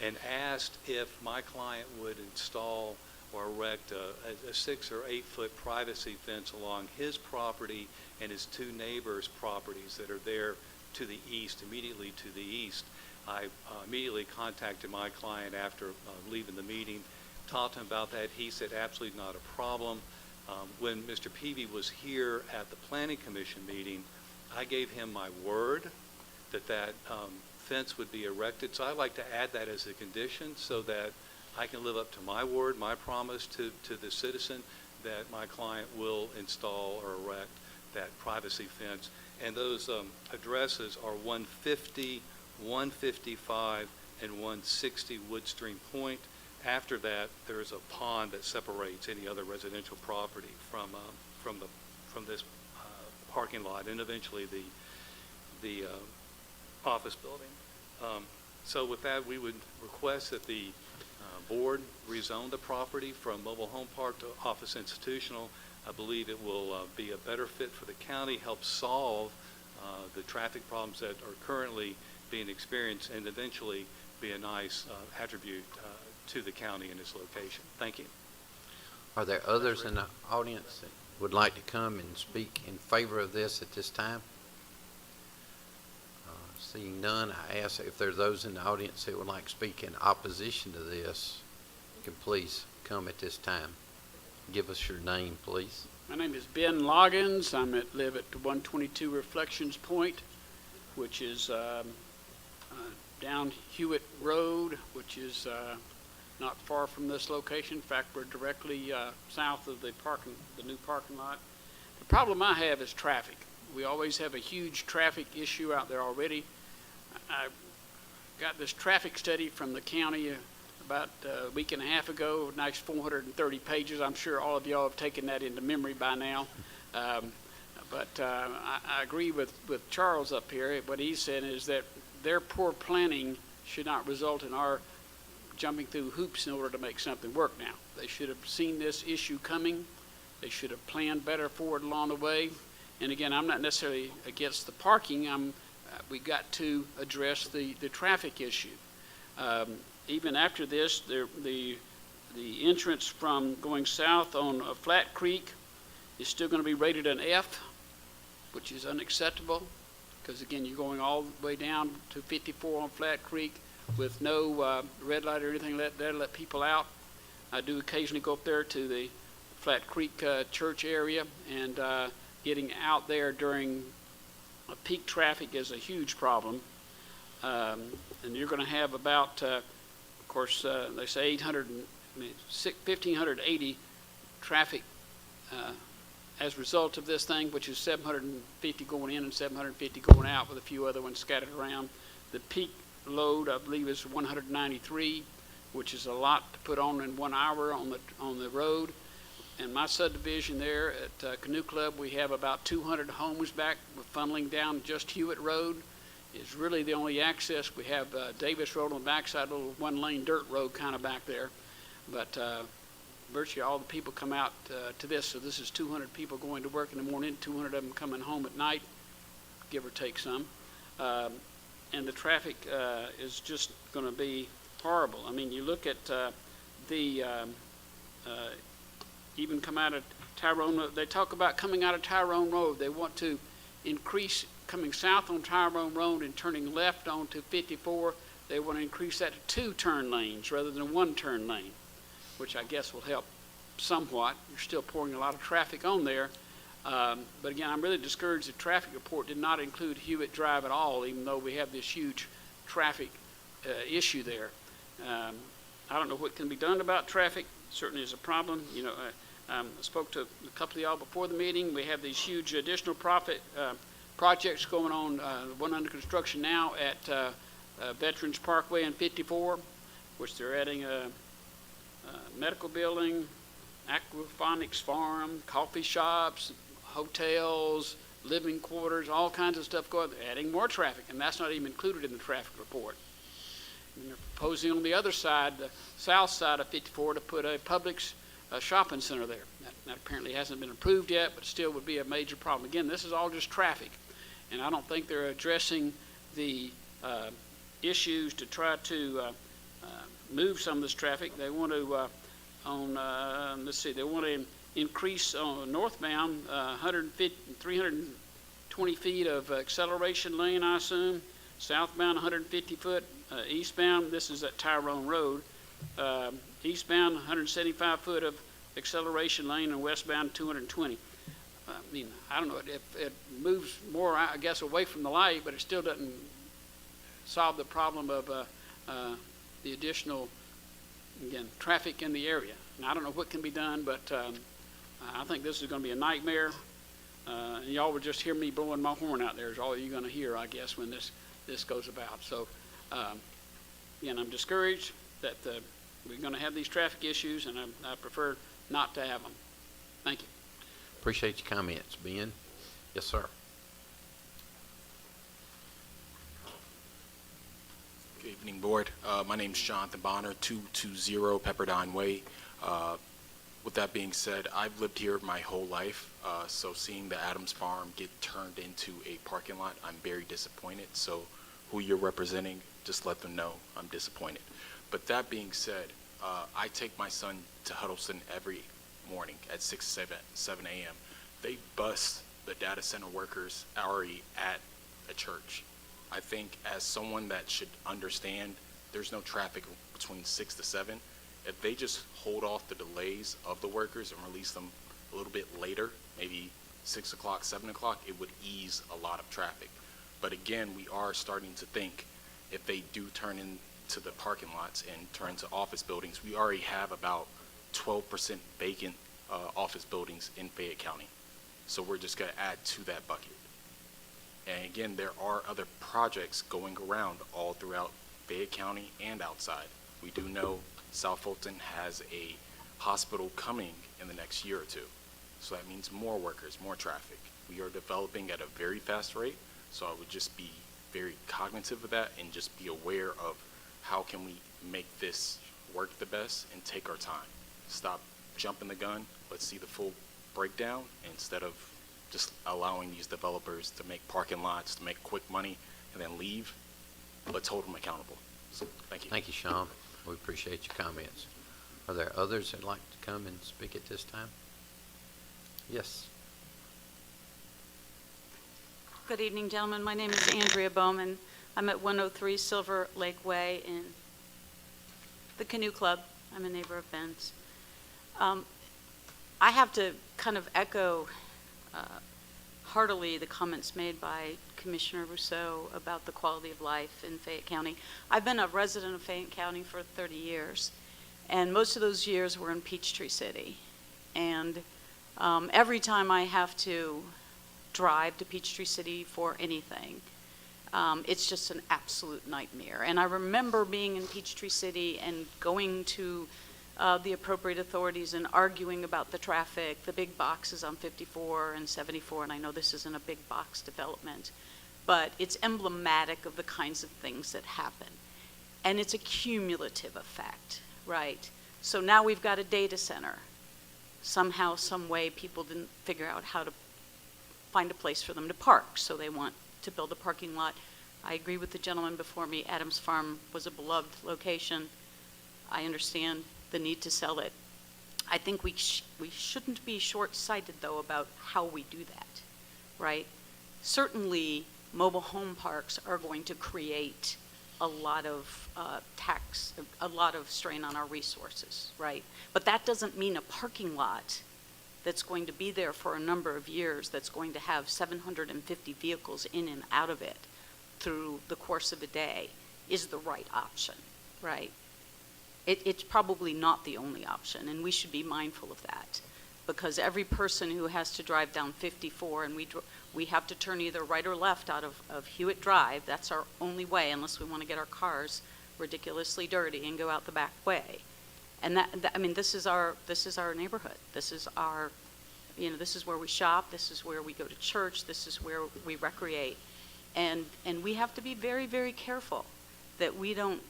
and asked if my client would install or erect a 6 or 8 foot privacy fence along his property and his 2 neighbors' properties that are there to the east, immediately to the east. I immediately contacted my client after leaving the meeting, talked to him about that. He said absolutely not a problem. When Mr. Peavy was here at the Planning Commission meeting, I gave him my word that fence would be erected. So I'd like to add that as a condition so that I can live up to my word, my promise to the citizen that my client will install or erect that privacy fence. And those addresses are 150, 155, and 160 Woodstream Point. After that, there is a pond that separates any other residential property from this parking lot and eventually the office building. So with that, we would request that the board rezone the property from mobile home park to office institutional. I believe it will be a better fit for the county, help solve the traffic problems that are currently being experienced, and eventually be a nice attribute to the county in its location. Thank you. Are there others in the audience that would like to come and speak in favor of this at this time? Seeing none, I ask if there are those in the audience that would like to speak in opposition to this, you can please come at this time. Give us your name, please. My name is Ben Loggins. I live at 122 Reflections Point, which is down Hewitt Road, which is not far from this location. In fact, we're directly south of the new parking lot. The problem I have is traffic. We always have a huge traffic issue out there already. I got this traffic study from the county about a week and a half ago, nice 430 pages. I'm sure all of y'all have taken that into memory by now. But I agree with Charles up here. What he's saying is that their poor planning should not result in our jumping through hoops in order to make something work now. They should have seen this issue coming. They should have planned better for it along the way. And again, I'm not necessarily against the parking. We got to address the traffic issue. Even after this, the entrance from going south on Flat Creek is still going to be rated an F, which is unacceptable, because again, you're going all the way down to 54 on Flat Creek with no red light or anything there to let people out. I do occasionally go up there to the Flat Creek church area, and getting out there during peak traffic is a huge problem. And you're going to have about, of course, they say 1,580 traffic as a result of this thing, which is 750 going in and 750 going out, with a few other ones scattered around. The peak load, I believe, is 193, which is a lot to put on in 1 hour on the road. In my subdivision there at Canoe Club, we have about 200 homes back funneling down just Hewitt Road. It's really the only access. We have Davis Road on the backside, a little one-lane dirt road kind of back there. But virtually all the people come out to this. So this is 200 people going to work in the morning, 200 of them coming home at night, give or take some. And the traffic is just going to be horrible. I mean, you look at even come out of Tyrone Road. They talk about coming out of Tyrone Road. They want to increase coming south on Tyrone Road and turning left onto 54. They want to increase that to 2 turn lanes rather than 1 turn lane, which I guess will help somewhat. You're still pouring a lot of traffic on there. But again, I'm really discouraged the traffic report did not include Hewitt Drive at all, even though we have this huge traffic issue there. I don't know what can be done about traffic. Certainly is a problem. You know, I spoke to a couple of y'all before the meeting. We have these huge additional projects going on, one under construction now at Veterans Parkway and 54, which they're adding a medical building, aquaponics farm, coffee shops, hotels, living quarters, all kinds of stuff going. They're adding more traffic, and that's not even included in the traffic report. And they're proposing on the other side, the south side of 54, to put a Publix shopping center there. That apparently hasn't been approved yet, but still would be a major problem. Again, this is all just traffic, and I don't think they're addressing the issues to try to move some of this traffic. They want to, they want to increase on northbound 320 feet of acceleration lane, I assume. Southbound 150 foot. Eastbound, this is at Tyrone Road. Eastbound 175 foot of acceleration lane, and westbound 220. I mean, I don't know, it moves more, I guess, away from the light, but it still doesn't solve the problem of the additional, again, traffic in the area. And I don't know what can be done, but I think this is going to be a nightmare. And y'all will just hear me blowing my horn out there is all you're going to hear, I guess, when this goes about. So, again, I'm discouraged that we're going to have these traffic issues, and I prefer not to have them. Thank you. Appreciate your comments, Ben. Yes, sir. Good evening, Board. My name is Jonathan Bonner, 220 Pepperdine Way. With that being said, I've lived here my whole life, so seeing the Adams Farm get turned into a parking lot, I'm very disappointed. So who you're representing, just let them know I'm disappointed. But that being said, I take my son to Huddleston every morning at 7 a.m. They bust the data center workers already at a church. I think as someone that should understand there's no traffic between 6 to 7, if they just hold off the delays of the workers and release them a little bit later, maybe 6 o'clock, 7 o'clock, it would ease a lot of traffic. But again, we are starting to think if they do turn into the parking lots and turn into office buildings, we already have about 12% vacant office buildings in Fayette County. So we're just going to add to that bucket. And again, there are other projects going around all throughout Fayette County and outside. We do know South Fulton has a hospital coming in the next year or two. So that means more workers, more traffic. We are developing at a very fast rate, so I would just be very cognitive of that and just be aware of how can we make this work the best and take our time. Stop jumping the gun. Let's see the full breakdown instead of just allowing these developers to make parking lots, to make quick money, and then leave. Let's hold them accountable. So, thank you. Thank you, Sean. We appreciate your comments. Are there others that'd like to come and speak at this time? Yes. Good evening, gentlemen. My name is Andrea Bowman. I'm at 103 Silver Lake Way in the Canoe Club. I'm a neighbor of Ben's. I have to kind of echo heartily the comments made by Commissioner Rousseau about the quality of life in Fayette County. I've been a resident of Fayette County for 30 years, and most of those years were in Peachtree City. And every time I have to drive to Peachtree City for anything, it's just an absolute nightmare. And I remember being in Peachtree City and going to the appropriate authorities and arguing about the traffic, the big boxes on 54 and 74, and I know this isn't a big box development, but it's emblematic of the kinds of things that happen. And it's a cumulative effect, right? So now we've got a data center. Somehow, some way, people didn't figure out how to find a place for them to park, so they want to build a parking lot. I agree with the gentleman before me. Adams Farm was a beloved location. I understand the need to sell it. I think we shouldn't be short-sighted, though, about how we do that, right? Certainly, mobile home parks are going to create a lot of a lot of strain on our resources, right? But that doesn't mean a parking lot that's going to be there for a number of years, that's going to have 750 vehicles in and out of it through the course of a day is the right option, right? It's probably not the only option, and we should be mindful of that, because every person who has to drive down 54, and we have to turn either right or left out of Hewitt Drive, that's our only way, unless we want to get our cars ridiculously dirty and go out the back way. And I mean, this is our neighborhood. This is our, this is where we shop. This is where we go to church. This is where we recreate, and we have to be very, very careful that we don't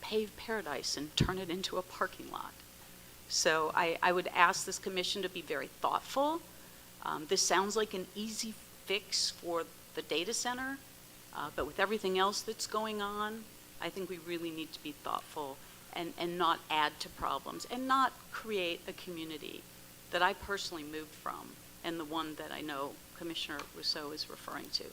pave paradise and turn it into a parking lot. So I would ask this commission to be very thoughtful. This sounds like an easy fix for the data center, but with everything else that's going on, I think we really need to be thoughtful and not add to problems and not create a community that I personally moved from and the one that I know Commissioner Rousseau is referring to.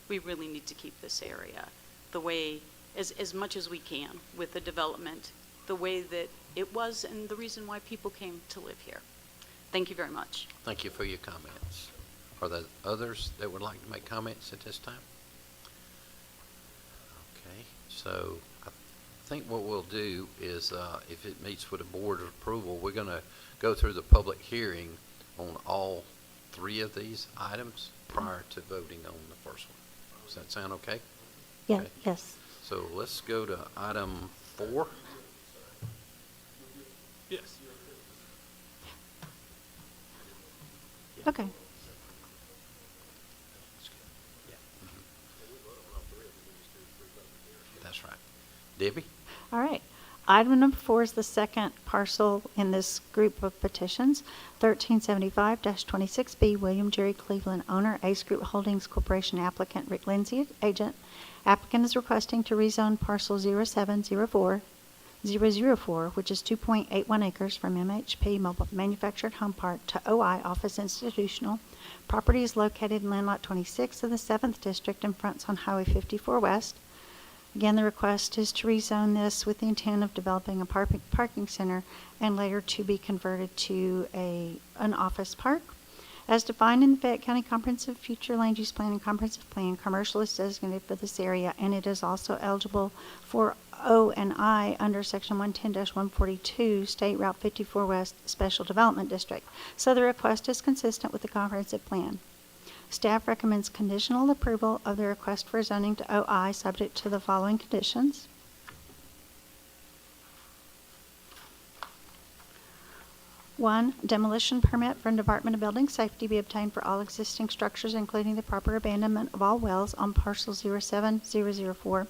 We really need to keep this area the way, as much as we can, with the development, the way that it was and the reason why people came to live here. Thank you very much. Thank you for your comments. Are there others that would like to make comments at this time? Okay, so I think what we'll do is, if it meets with a board approval, we're going to go through the public hearing on all three of these items prior to voting on the first one. Does that sound okay? Yeah, Okay. yes. So let's go to item 4. Yes. Okay. That's right. Debbie? All right. Item number 4 is the second parcel in this group of petitions, 1375-26B, William Jerry Cleveland, owner, Ace Group Holdings Corporation, applicant, Rick Lindsay, agent. Applicant is requesting to rezone parcel 0704004, which is 2.81 acres from MHP Mobile Manufactured Home Park to OI Office Institutional. Property is located in Land Lot 26 of the 7th District and fronts on Highway 54 West. Again, the request is to rezone this with the intent of developing a parking center and later to be converted to an office park. As defined in the Fayette County Comprehensive Future Land Use Plan and Comprehensive Plan, commercial is designated for this area, and it is also eligible for O and I under Section 110-142, State Route 54 West Special Development District. So the request is consistent with the comprehensive plan. Staff recommends conditional approval of the request for zoning to OI subject to the following conditions. One, demolition permit from Department of Building Safety be obtained for all existing structures, including the proper abandonment of all wells on parcel 07004.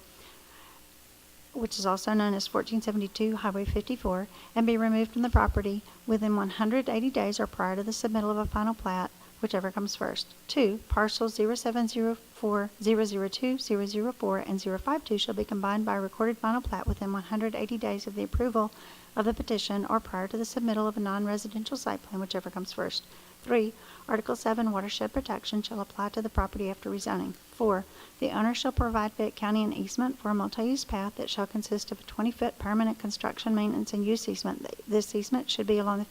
which is also known as 1472 Highway 54, and be removed from the property within 180 days or prior to the submittal of a final plat, whichever comes first. 2, parcels 0704, 002, 004, and 052 shall be combined by a recorded final plat within 180 days of the approval of the petition or prior to the submittal of a non-residential site plan, whichever comes first. 3, Article 7 watershed protection shall apply to the property after rezoning. 4, the owner shall provide Fayette County an easement for a multi-use path that shall consist of a 20-foot permanent construction, maintenance, and use easement. This easement should be along the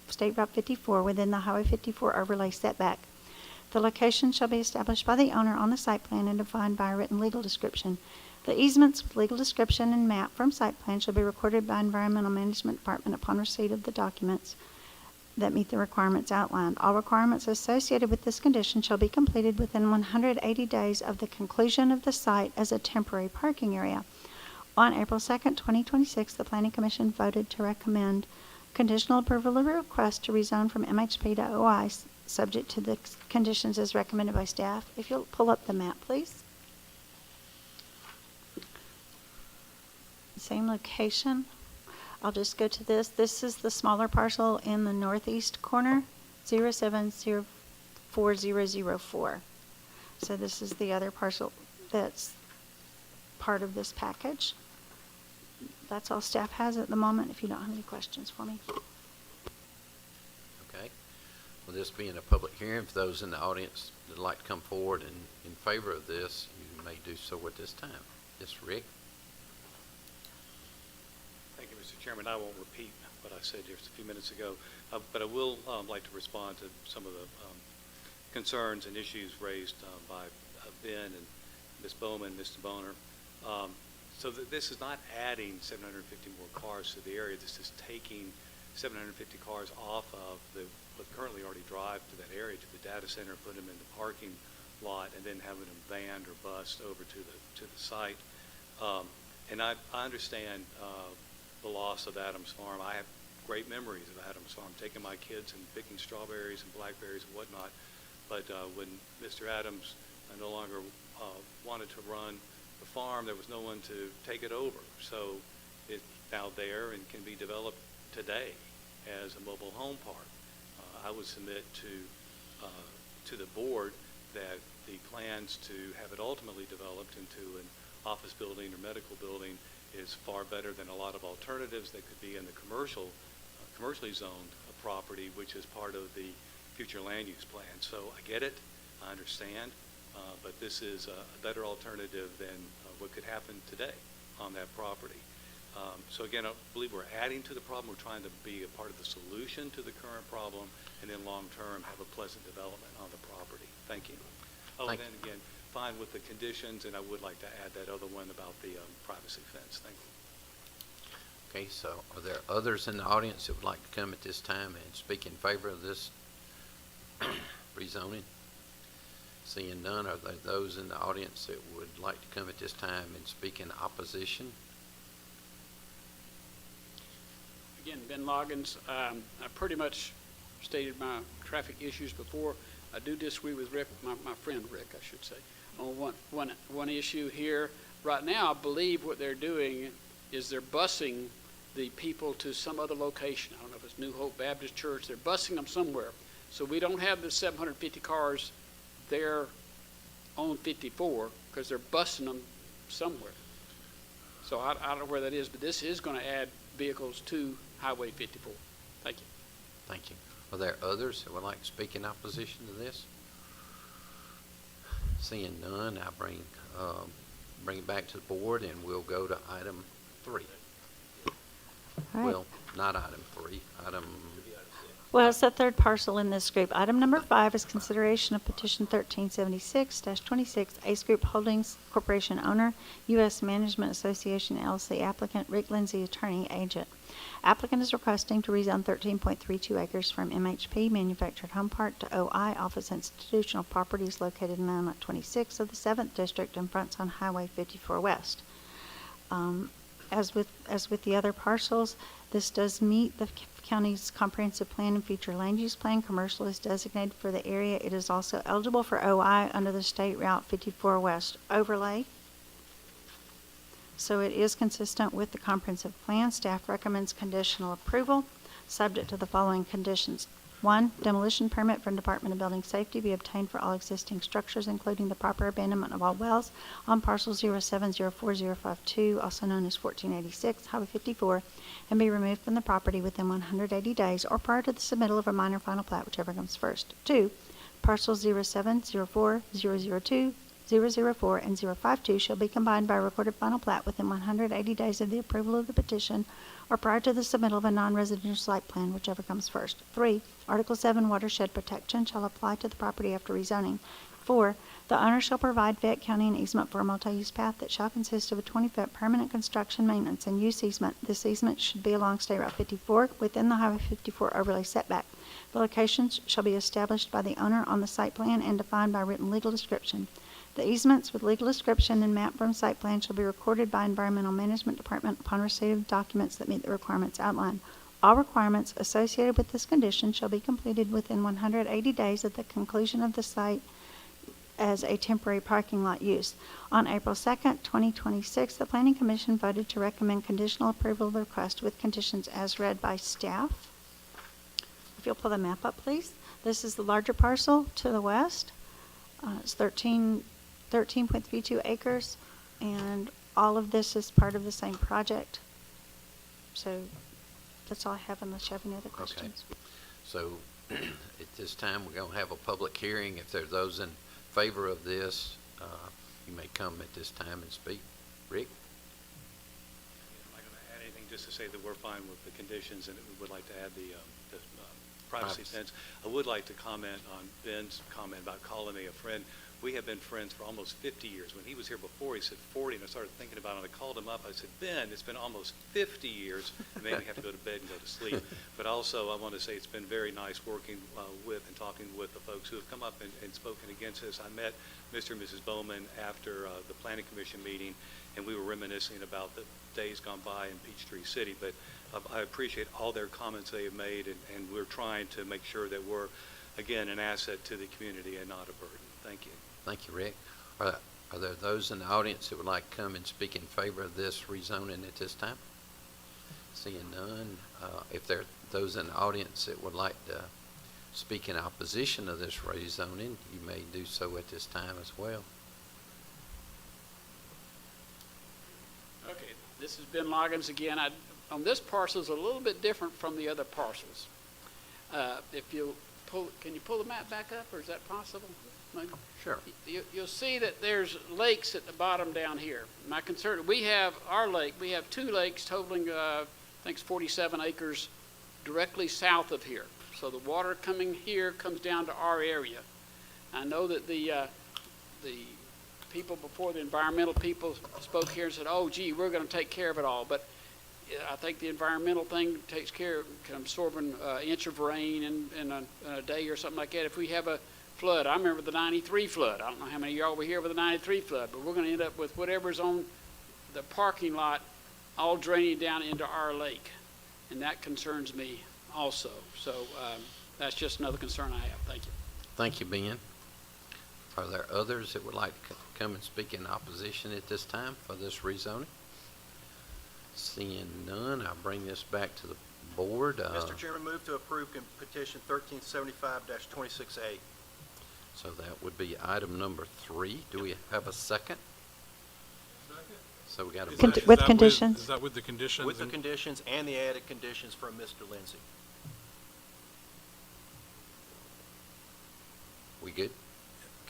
State Route 54 within the Highway 54 overlay setback. The location shall be established by the owner on the site plan and defined by a written legal description. The easements with legal description and map from site plan shall be recorded by Environmental Management Department upon receipt of the documents that meet the requirements outlined. All requirements associated with this condition shall be completed within 180 days of the conclusion of the site as a temporary parking area. On April 2nd, 2026, the Planning Commission voted to recommend conditional approval of a request to rezone from MHP to OI, subject to the conditions as recommended by staff. If you'll pull up the map, please. Same location. I'll just go to this. This is the smaller parcel in the northeast corner, 0704004. So this is the other parcel that's part of this package. That's all staff has at the moment, if you don't have any questions for me. Okay. Well, this being a public hearing, for those in the audience that would like to come forward and in favor of this, you may do so at this time. Yes, Rick? Thank you, Mr. Chairman. I won't repeat what I said just a few minutes ago, but I will like to respond to some of the concerns and issues raised by Ben and Ms. Bowman, Mr. Boner. So this is not adding 750 more cars to the area. This is taking 750 cars off of what currently already drive to that area, to the data center, put them in the parking lot, and then having them vanned or bused over to the site. And I understand the loss of Adams Farm. I have great memories of Adams Farm, taking my kids and picking strawberries and blackberries and whatnot. But when Mr. Adams no longer wanted to run the farm, there was no one to take it over. So it's now there and can be developed today as a mobile home park. I would submit to the board that the plans to have it ultimately developed into an office building or medical building is far better than a lot of alternatives that could be in the commercially zoned property, which is part of the future land use plan. So I get it, I understand, but this is a better alternative than what could happen today on that property. So again, I believe we're adding to the problem. We're trying to be a part of the solution to the current problem, and then long-term have a pleasant development on the property. Thank you. Oh, and then again, fine with the conditions, and I would like to add that other one about the privacy fence. Thank you. Okay, so are there others in the audience that would like to come at this time and speak in favor of this rezoning? Seeing none, are there those in the audience that would like to come at this time and speak in opposition? Again, Ben Loggins. I pretty much stated my traffic issues before. I do disagree with Rick, my friend Rick, I should say, on one issue here. Right now, I believe what they're doing is they're busing the people to some other location. I don't know if it's New Hope Baptist Church. They're busing them somewhere. So we don't have the 750 cars there on 54 because they're busing them somewhere. So I don't know where that is, but this is going to add vehicles to Highway 54. Thank you. Thank you. Are there others that would like to speak in opposition to this? Seeing none, I bring it back to the board, and we'll go to item 3. All right. Well, not item 3, Well, it's the third parcel in this group. Item number 5 is consideration of petition 1376-26, Ace Group Holdings Corporation owner, U.S. Management Association LLC applicant, Rick Lindsay, attorney, agent. Applicant is requesting to rezone 13.32 acres from MHP Manufactured Home Park to OI Office Institutional Properties located in Amendment 26 of the 7th District and fronts on Highway 54 West. As with the other parcels, this does meet the county's comprehensive plan and future land use plan. Commercial is designated for the area. It is also eligible for OI under the State Route 54 West overlay. So it is consistent with the comprehensive plan. Staff recommends conditional approval, subject to the following conditions. 1, demolition permit from Department of Building Safety be obtained for all existing structures, including the proper abandonment of all wells on parcel 0704052, also known as 1486, Highway 54, and be removed from the property within 180 days or prior to the submittal of a minor final plat, whichever comes first. 2, parcels 0704002, 004, and 052 shall be combined by a recorded final plat within 180 days of the approval of the petition or prior to the submittal of a non-residential site plan, whichever comes first. 3, Article 7 watershed protection shall apply to the property after rezoning. 4, the owner shall provide Fayette County an easement for a multi-use path that shall consist of a 20-foot permanent construction, maintenance, and use easement. This easement should be along State Route 54 within the Highway 54 overlay setback. The locations shall be established by the owner on the site plan and defined by written legal description. The easements with legal description and map from site plan shall be recorded by Environmental Management Department upon receipt of documents that meet the requirements outlined. All requirements associated with this condition shall be completed within 180 days of the conclusion of the site as a temporary parking lot use. On April 2nd, 2026, the Planning Commission voted to recommend conditional approval of the request with conditions as read by staff. If you'll pull the map up, please. This is the larger parcel to the west. It's 13.32 acres, and all of this is part of the same project. So that's all I have unless you have any other questions. So at this time, we're going to have a public hearing. If there are those in favor of this, you may come at this time and speak. Rick? I'm not going to add anything, just to say that we're fine with the conditions and we would like to add the privacy fence. I would like to comment on Ben's comment about calling me a friend. We have been friends for almost 50 years. When he was here before, he said 40, and I started thinking about it. I called him up. I said, Ben, it's been almost 50 years. It made me have to go to bed and go to sleep. But also, I want to say it's been very nice working with and talking with the folks who have come up and spoken against this. I met Mr. and Mrs. Bowman after the Planning Commission meeting, and we were reminiscing about the days gone by in Peachtree City. But I appreciate all their comments they have made, and we're trying to make sure that we're, again, an asset to the community and not a burden. Thank you. Thank you, Rick. Are there those in the audience that would like to come and speak in favor of this rezoning at this time? Seeing none. If there are those in the audience that would like to speak in opposition of this rezoning, you may do so at this time as well. Okay, this is Ben Loggins again. On this parcel is a little bit different from the other parcels. If you pull, can you pull the map back up, or is that possible? Maybe? Sure. You'll see that there's lakes at the bottom down here. My concern, we have our lake, we have two lakes totaling, I think it's 47 acres directly south of here. So the water coming here comes down to our area. I know that the people before, the environmental people spoke here and said, oh, gee, we're going to take care of it all. But I think the environmental thing takes care of absorbing an inch of rain in a day or something like that. If we have a flood, I remember the 93 flood. I don't know how many of y'all were here with the 93 flood, but we're going to end up with whatever's on the parking lot all draining down into our lake. And that concerns me also. So that's just another concern I have. Thank you. Thank you, Ben. Are there others that would like to come and speak in opposition at this time for this rezoning? Seeing none, I'll bring this back to the board. Mr. Chairman, move to approve petition 1375-26A. So that would be item number 3. Do we have a second? So we got a With conditions? Is that with the conditions? With the conditions and the added conditions from Mr. Lindsay. We good?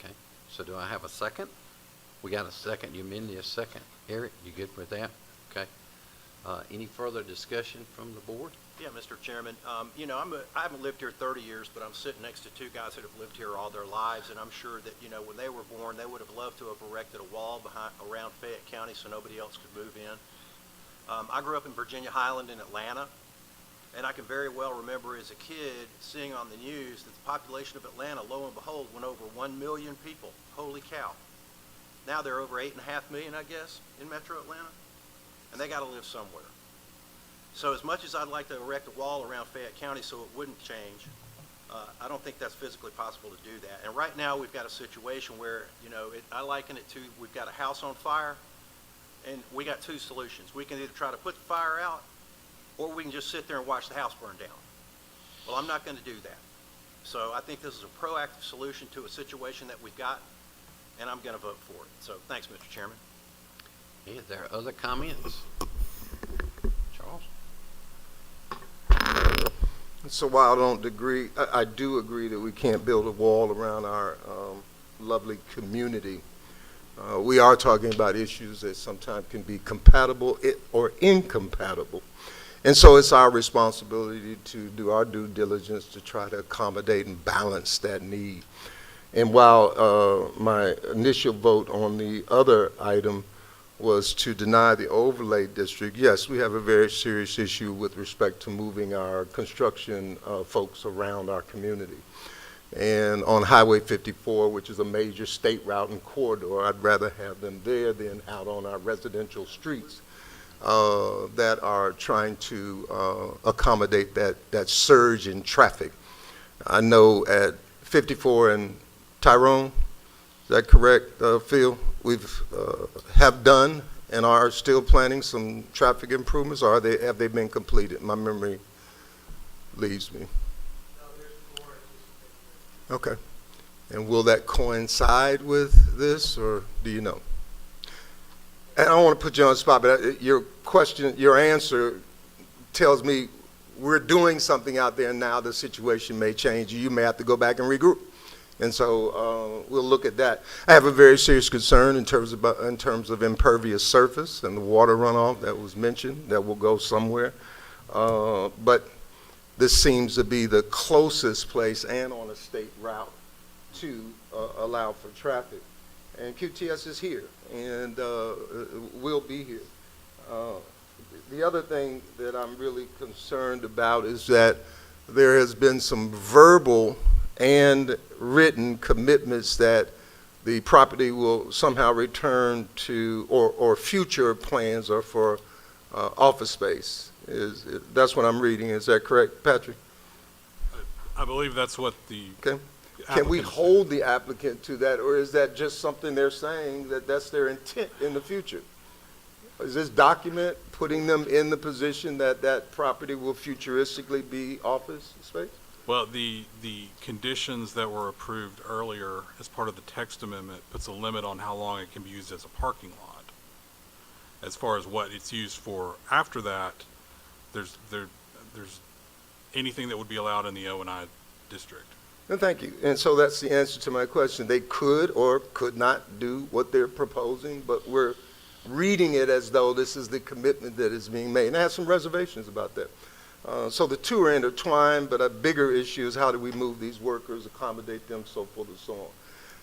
Okay. So do I have a second? We got a second. You mean a second. Eric, you good with that? Okay. Any further discussion from the board? Yeah, Mr. Chairman. You know, I haven't lived here 30 years, but I'm sitting next to two guys that have lived here all their lives, and I'm sure that, you know, when they were born, they would have loved to have erected a wall around Fayette County so nobody else could move in. I grew up in Virginia Highland in Atlanta, and I can very well remember as a kid seeing on the news that the population of Atlanta, lo and behold, went over 1 million people. Holy cow. Now they're over 8.5 million, I guess, in metro Atlanta, and they got to live somewhere. So as much as I'd like to erect a wall around Fayette County so it wouldn't change, I don't think that's physically possible to do that. And right now we've got a situation where, you know, I liken it to, we've got a house on fire, And we got two solutions. We can either try to put the fire out, or we can just sit there and watch the house burn down. Well, I'm not going to do that. So I think this is a proactive solution to a situation that we've got, and I'm going to vote for it. So thanks, Mr. Chairman. Is there other comments? Charles? So while I don't agree, I do agree that we can't build a wall around our lovely community. We are talking about issues that sometimes can be compatible or incompatible. And so it's our responsibility to do our due diligence to try to accommodate and balance that need. And while my initial vote on the other item was to deny the overlay district, yes, we have a very serious issue with respect to moving our construction folks around our community. And on Highway 54, which is a major state route and corridor, I'd rather have them there than out on our residential streets that are trying to accommodate that surge in traffic. I know at 54 and Tyrone, is that correct, Phil? We've have done and are still planning some traffic improvements, or have they been completed? My memory leaves me. Okay. And will that coincide with this, or do you know? And I don't want to put you on the spot, but your question, your answer tells me we're doing something out there now. The situation may change. You may have to go back and regroup. And so we'll look at that. I have a very serious concern in terms of impervious surface and the water runoff that was mentioned that will go somewhere. But this seems to be the closest place and on a state route to allow for traffic. And QTS is here and will be here. The other thing that I'm really concerned about is that there has been some verbal and written commitments that the property will somehow return to, or future plans are for office space. That's what I'm reading. Is that correct, Patrick? I believe that's what the Okay. Can we hold the applicant to that, or is that just something they're saying that that's their intent in the future? Is this document putting them in the position that that property will futuristically be office space? Well, the conditions that were approved earlier as part of the text amendment puts a limit on how long it can be used as a parking lot. As far as what it's used for after that, there's anything that would be allowed in the O&I district. And thank you. And so that's the answer to my question. They could or could not do what they're proposing, but we're reading it as though this is the commitment that is being made. And I have some reservations about that. So the two are intertwined, but a bigger issue is how do we move these workers, accommodate them, so forth and so on.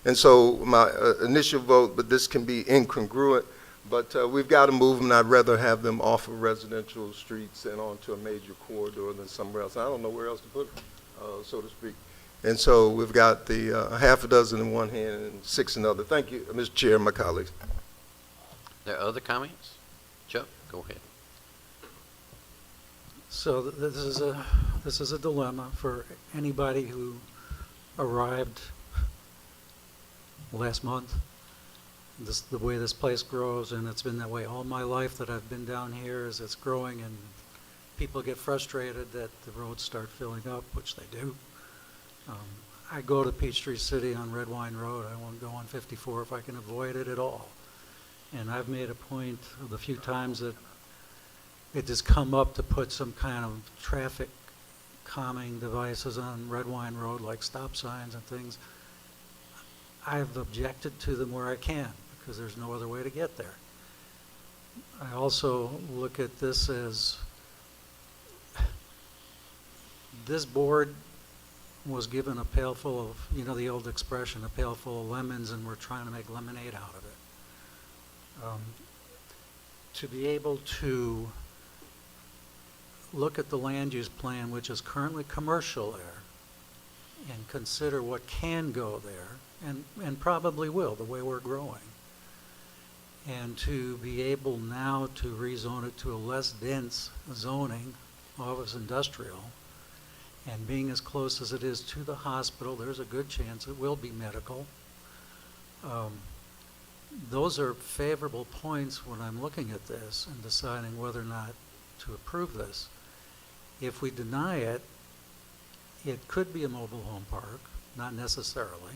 And so my initial vote, but this can be incongruent, but we've got to move them, and I'd rather have them off of residential streets and onto a major corridor than somewhere else. I don't know where else to put them, so to speak. And so we've got the half a dozen in one hand and 6 in the other. Thank you, Mr. Chair and my colleagues. There are other comments? Chuck, go ahead. So this is a dilemma for anybody who arrived last month. The way this place grows, and it's been that way all my life that I've been down here, is it's growing and people get frustrated that the roads start filling up, which they do. I go to Peachtree City on Red Wine Road. I won't go on 54 if I can avoid it at all. And I've made a point of the few times that it has come up to put some kind of traffic calming devices on Red Wine Road, like stop signs and things. I've objected to them where I can, because there's no other way to get there. I also look at this as this board was given a pail full of, you know the old expression, a pail full of lemons, and we're trying to make lemonade out of it. To be able to look at the land use plan, which is currently commercial there, and consider what can go there, and probably will, the way we're growing. And to be able now to rezone it to a less dense zoning, office industrial, and being as close as it is to the hospital, there's a good chance it will be medical. those are favorable points when I'm looking at this and deciding whether or not to approve this. If we deny it, it could be a mobile home park, not necessarily.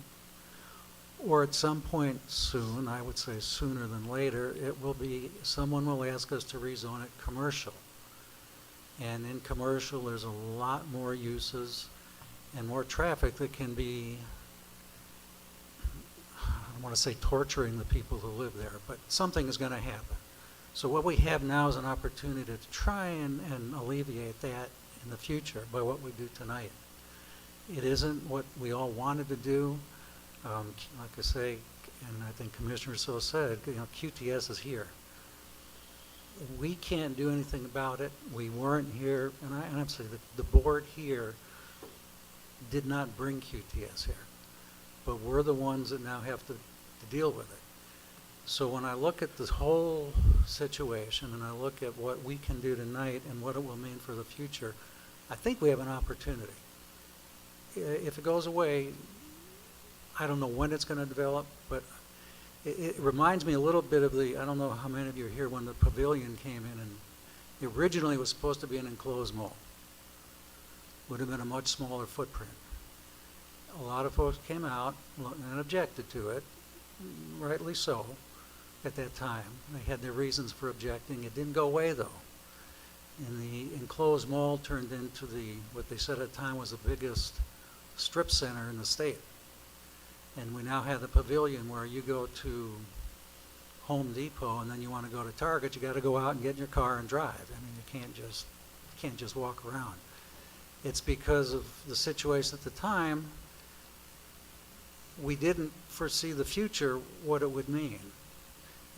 Or at some point soon, I would say sooner than later, it will be, someone will ask us to rezone it commercial. And in commercial, there's a lot more uses and more traffic that can be, I don't want to say torturing the people who live there, but something is going to happen. So what we have now is an opportunity to try and alleviate that in the future by what we do tonight. It isn't what we all wanted to do. Like I say, and I think Commissioner So said, QTS is here. We can't do anything about it. We weren't here, and I'm saying the board here did not bring QTS here, but we're the ones that now have to deal with it. So when I look at this whole situation and I look at what we can do tonight and what it will mean for the future, I think we have an opportunity. If it goes away, I don't know when it's going to develop, but it reminds me a little bit of I don't know how many of you are here when the pavilion came in, and originally it was supposed to be an enclosed mall. Would have been a much smaller footprint. A lot of folks came out and objected to it, rightly so, at that time. They had their reasons for objecting. It didn't go away, though. And the enclosed mall turned into what they said at the time was the biggest strip center in the state. And we now have the pavilion where you go to Home Depot and then you want to go to Target, you got to go out and get in your car and drive. I mean, you can't just walk around. It's because of the situation at the time. We didn't foresee the future, what it would mean.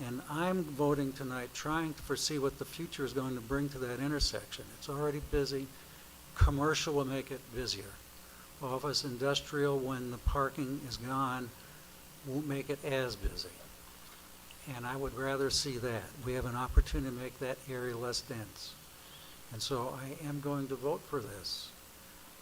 And I'm voting tonight trying to foresee what the future is going to bring to that intersection. It's already busy. Commercial will make it busier. Office, industrial, when the parking is gone, won't make it as busy. And I would rather see that. We have an opportunity to make that area less dense. And so I am going to vote for this.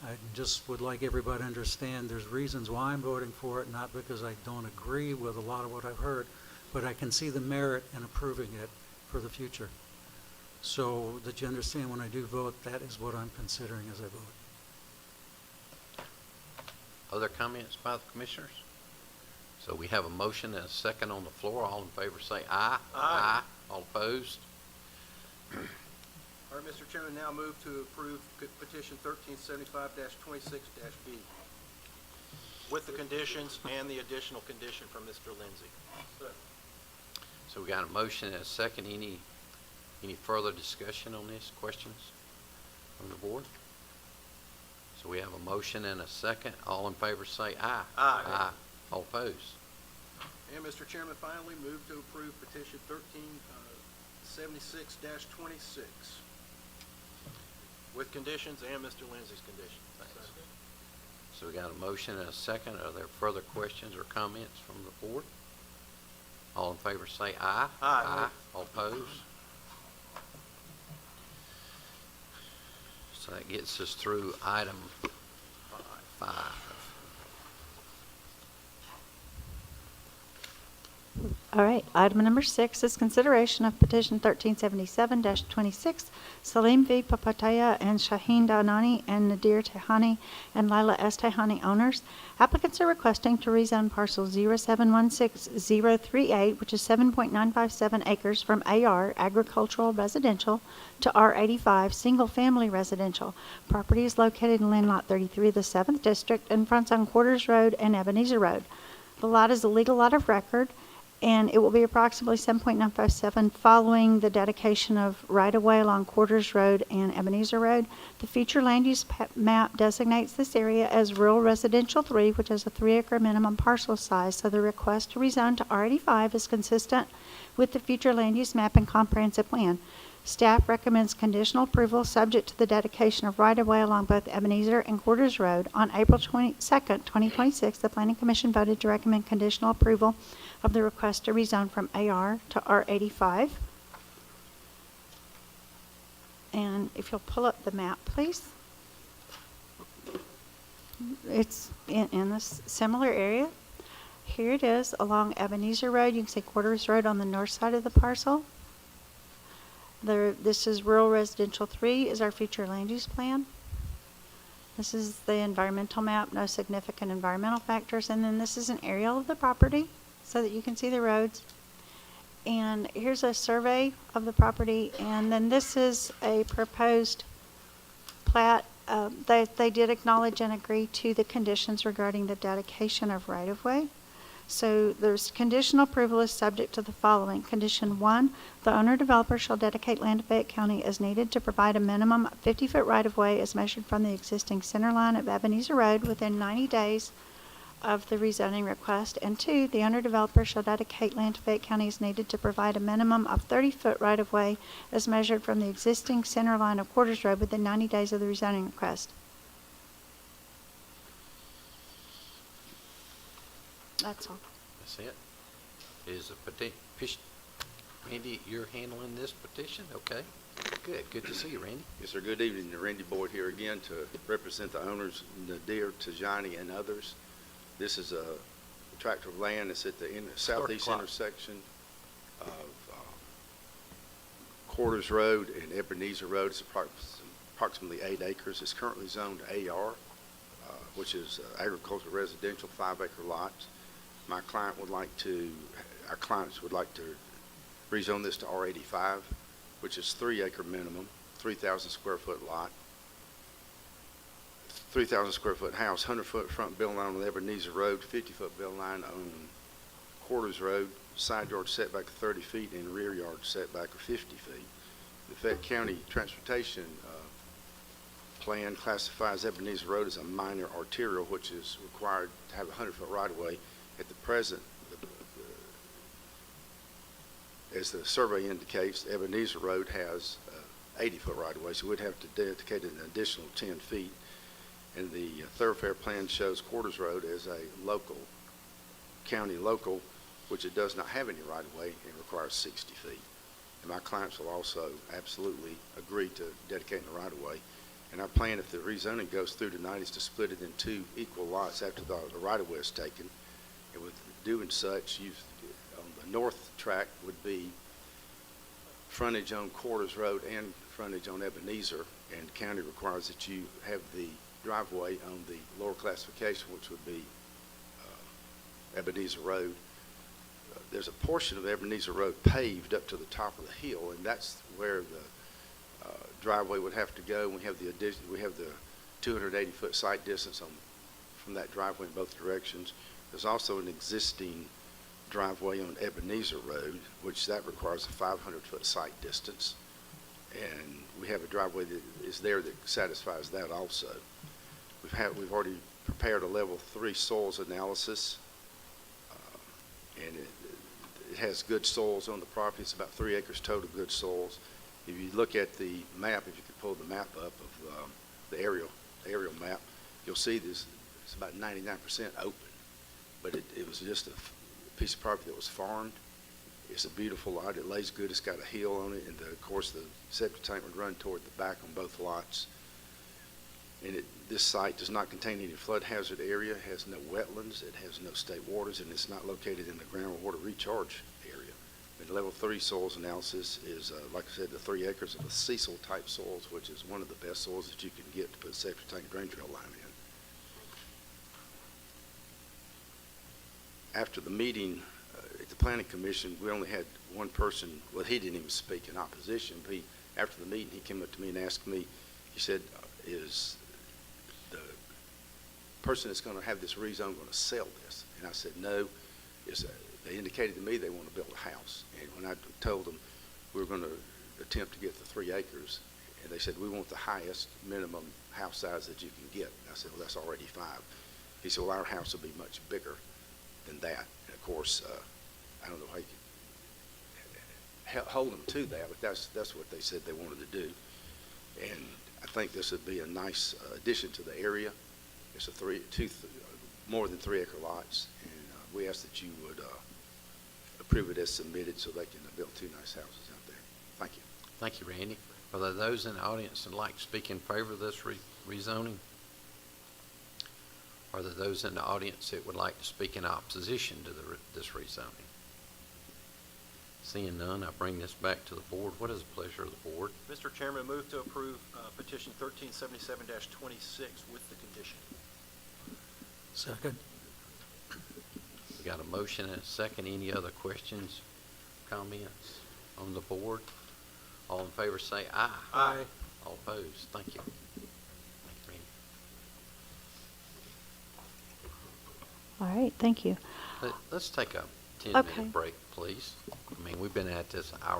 I just would like everybody to understand there's reasons why I'm voting for it, not because I don't agree with a lot of what I've heard, but I can see the merit in approving it for the future. So that you understand when I do vote, that is what I'm considering as I vote. Other comments by the commissioners? So we have a motion and a second on the floor. All in favor say aye. Aye. All opposed? All right, Mr. Chairman, now move to approve petition 1375-26-B with the conditions and the additional condition from Mr. Lindsay. So we got a motion and a second. Any further discussion on this? Questions from the board? So we have a motion and a second. All in favor say aye. Aye. Aye. All opposed? And Mr. Chairman, finally, move to approve petition 1376-26 with conditions and Mr. Lindsay's conditions. Thanks. So we got a motion and a second. Are there further questions or comments from the board? All in favor say aye. Aye. All opposed? So that gets us through item 5. All right, item number 6 is consideration of petition 1377-26, Salim V. Papataya and Shaheen Danani and Nadir Tehani and Lila S. Tehani owners. Applicants are requesting to rezone parcel 0716038, which is 7.957 acres, from AR, agricultural residential, to R85, single-family residential. Property is located in Land Lot 33 of the 7th District and fronts on Quarters Road and Ebenezer Road. The lot is a legal lot of record, and it will be approximately 7.957 following the dedication of right-of-way along Quarters Road and Ebenezer Road. The future land use map designates this area as Rural Residential 3, which has a 3-acre minimum parcel size, so the request to rezone to R85 is consistent with the future land use map and comprehensive plan. Staff recommends conditional approval subject to the dedication of right-of-way along both Ebenezer and Quarters Road. On April 22nd, 2026, the Planning Commission voted to recommend conditional approval of the request to rezone from AR to R85. And if you'll pull up the map, please. It's in this similar area. Here it is along Ebenezer Road. You can see Quarters Road on the north side of the parcel. This is rural residential 3 is our future land use plan. This is the environmental map, no significant environmental factors. And then this is an aerial of the property so that you can see the roads. And here's a survey of the property. And then this is a proposed plat. They did acknowledge and agree to the conditions regarding the dedication of right-of-way. So there's conditional approval is subject to the following. Condition 1, the owner-developer shall dedicate land to Fayette County as needed to provide a minimum 50-foot right-of-way as measured from the existing center line of Ebenezer Road within 90 days of the rezoning request. And 2, the owner-developer shall dedicate land to Fayette County as needed to provide a minimum of 30-foot right-of-way as measured from the existing center line of Quarters Road within 90 days of the rezoning request. That's all. That's it. Is a petition, Randy, you're handling this petition? Okay, good. Good to see you, Randy. Yes, sir. Good evening. The Randy Boyd here again to represent the owners, Nadir, Tajani, and others. This is a tract of land that's at the southeast intersection of Quarters Road and Ebenezer Road. It's approximately 8 acres. It's currently zoned AR, which is agricultural residential 5-acre lots. Our clients would like to rezone this to R85, which is 3-acre minimum, 3,000 square foot lot, 3,000 square foot house, 100-foot front building line on Ebenezer Road, 50-foot building line on Quarters Road, side yard setback of 30 feet and rear yard setback of 50 feet. The Fayette County Transportation plan classifies Ebenezer Road as a minor arterial, which is required to have a 100-foot right-of-way. At the present, as the survey indicates, Ebenezer Road has 80-foot right-of-way, so we'd have to dedicate an additional 10 feet. And the thoroughfare plan shows Quarters Road as a county local, which it does not have any right-of-way and requires 60 feet. And my clients will also absolutely agree to dedicating the right-of-way. And our plan, if the rezoning goes through tonight, is to split it in 2 equal lots after the right-of-way is taken. And with doing such, on the north tract would be frontage on Quarters Road and frontage on Ebenezer, and the county requires that you have the driveway on the lower classification, which would be Ebenezer Road. There's a portion of Ebenezer Road paved up to the top of the hill, and that's where the driveway would have to go. We have the 280-foot sight distance from that driveway in both directions. There's also an existing driveway on Ebenezer Road, which that requires a 500-foot sight distance. And we have a driveway that is there that satisfies that also. We've already prepared a level 3 soils analysis, and it has good soils on the property. It's about 3 acres total good soils. If you look at the map, if you could pull the map up of the aerial map, you'll see this. It's about 99% open, but it was just a piece of property that was farmed. It's a beautiful lot. It lays good. It's got a hill on it, and of course the septic tank would run toward the back on both lots. And this site does not contain any flood hazard area. It has no wetlands. It has no state waters, and it's not located in the groundwater recharge area. And level 3 soils analysis is, like I said, the 3 acres of a Cecil type soils, which is one of the best soils that you can get to put a septic tank drain field line in. After the meeting at the Planning Commission, we only had one person. Well, he didn't even speak in opposition. But after the meeting, he came up to me and asked me, he said, is the person that's going to have this rezone going to sell this? And I said, no. They indicated to me they want to build a house. And when I told them we were going to attempt to get the 3 acres, and they said, we want the highest minimum house size that you can get. And I said, well, that's already 5. He said, well, our house will be much bigger than that. And of course, I don't know how you can hold them to that, but that's what they said they wanted to do. And I think this would be a nice addition to the area. It's more than 3 acre lots, and we ask that you would approve it as submitted so they can build 2 nice houses out there. Thank you. Thank you, Randy. Are there those in the audience that like to speak in favor of this rezoning? Are there those in the audience that would like to speak in opposition to this rezoning? Seeing none, I bring this back to the board. What is the pleasure of the board? Mr. Chairman, move to approve petition 1377-26 with the condition. Second. We got a motion and a second. Any other questions, comments on the board? All in favor say aye. Aye. All opposed? Thank you. Thank you, Randy. All right, thank you. Let's take a Okay. 10-minute break, please. I mean, we've been at this an hour